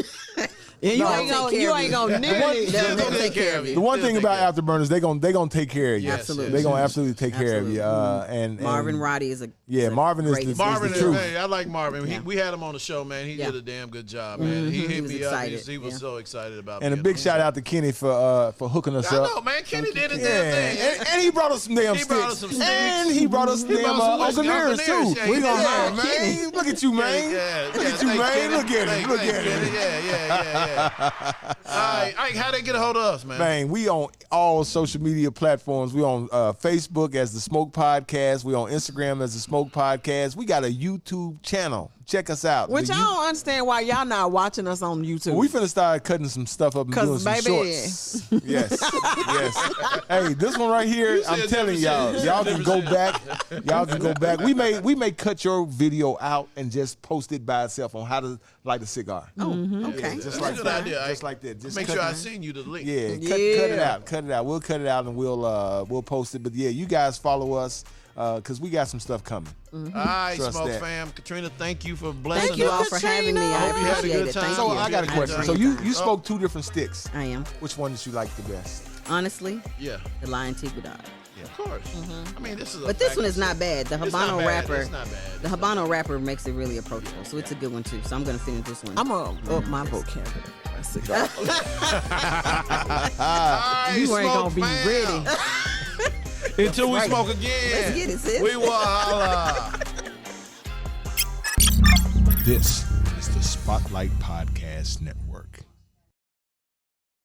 Speaker 3: Yeah, you
Speaker 4: No,
Speaker 3: ain't
Speaker 4: take
Speaker 3: gonna
Speaker 4: care of you.
Speaker 3: nearly.
Speaker 4: They'll
Speaker 2: They'll
Speaker 4: take care of you.
Speaker 1: The one
Speaker 2: They'll
Speaker 1: thing
Speaker 2: take
Speaker 1: about
Speaker 2: care of
Speaker 1: Afterburners, they gonna take care of you.
Speaker 2: Yes,
Speaker 4: Absolutely.
Speaker 1: They gonna absolutely take care of you.
Speaker 4: Absolutely.
Speaker 1: And
Speaker 4: Marvin Roddy is a
Speaker 1: Yeah, Marvin is
Speaker 4: great-
Speaker 1: the
Speaker 2: Marvin,
Speaker 1: is the truth.
Speaker 2: hey, I like Marvin.
Speaker 4: Yeah.
Speaker 2: We had him on the show, man. He
Speaker 4: Yeah.
Speaker 2: did a damn good job, man. He hit
Speaker 4: was
Speaker 2: me up.
Speaker 4: excited.
Speaker 2: He was
Speaker 4: Yeah.
Speaker 2: so excited about
Speaker 1: And a
Speaker 2: being
Speaker 1: big
Speaker 2: on
Speaker 1: shout
Speaker 2: the
Speaker 1: out to Kenny for hooking us
Speaker 2: show.
Speaker 1: up.
Speaker 2: I know, man. Kenny did his
Speaker 1: Yeah,
Speaker 2: damn thing.
Speaker 1: and he brought us some damn
Speaker 2: He brought us some
Speaker 1: sticks.
Speaker 2: sticks.
Speaker 1: And he brought us some
Speaker 2: He
Speaker 1: damn
Speaker 2: brought some
Speaker 1: Ocaneers
Speaker 2: Ocaneers,
Speaker 1: too.
Speaker 2: yeah,
Speaker 1: We
Speaker 2: he
Speaker 1: gonna
Speaker 2: did.
Speaker 1: have, man. Look at you, man. Look at you, man. Look at him. Look at him.
Speaker 2: Yeah. All right, how they get a hold of us, man?
Speaker 1: Man, we on all social media platforms. We on Facebook as the Smoke Podcast. We on Instagram as the Smoke Podcast. We got a YouTube channel. Check us out.
Speaker 3: Which I don't understand why y'all not watching us on YouTube.
Speaker 1: We finna start cutting some stuff up and doing
Speaker 3: 'Cause,
Speaker 1: some
Speaker 3: baby.
Speaker 1: shorts. Yes, yes. Hey, this one right here, I'm
Speaker 2: said
Speaker 1: telling
Speaker 2: different
Speaker 1: y'all,
Speaker 2: shit.
Speaker 1: y'all can go back. Y'all can go back. We may cut your video out and just post it by itself on how to light a cigar.
Speaker 4: Okay.
Speaker 1: Yeah, just
Speaker 2: That's
Speaker 1: like
Speaker 2: a good
Speaker 1: that.
Speaker 2: idea.
Speaker 1: Just like that. Just
Speaker 2: Make
Speaker 1: cut
Speaker 2: sure I
Speaker 1: it.
Speaker 2: send you the link.
Speaker 1: Yeah, cut it
Speaker 3: Yeah.
Speaker 1: out. Cut it out. We'll cut it out and we'll post it. But yeah, you guys follow us because we got some stuff coming.
Speaker 2: All right,
Speaker 1: Trust
Speaker 2: Smoke
Speaker 1: that.
Speaker 2: fam. Katrina, thank you for blessing
Speaker 4: Thank you all
Speaker 2: us.
Speaker 4: for having me. I
Speaker 2: Hope you had a
Speaker 4: appreciate
Speaker 2: good
Speaker 4: it.
Speaker 2: time.
Speaker 4: Thank
Speaker 1: So
Speaker 4: you.
Speaker 1: I got a
Speaker 2: Yeah.
Speaker 1: question. So you spoke 2 different sticks.
Speaker 4: I am.
Speaker 1: Which one did you like the best?
Speaker 4: Honestly,
Speaker 2: Yeah,
Speaker 4: the Lion Tigudad.
Speaker 2: of course. I mean, this is a
Speaker 4: But this
Speaker 2: fact.
Speaker 4: one is not bad. The
Speaker 2: It's not
Speaker 4: Habano
Speaker 2: bad.
Speaker 4: wrapper.
Speaker 2: It's not bad.
Speaker 4: The Habano wrapper makes it really approachable. So it's a good one too. So I'm gonna finish this one.
Speaker 3: I'm gonna up my vocabulary. cigar.
Speaker 2: I
Speaker 3: You ain't gonna
Speaker 2: smoke,
Speaker 3: be
Speaker 2: fam.
Speaker 3: ready.
Speaker 2: Until we smoke again.
Speaker 4: Let's get it, sis.
Speaker 2: We will holla.
Speaker 1: This is the Spotlight Podcast Network.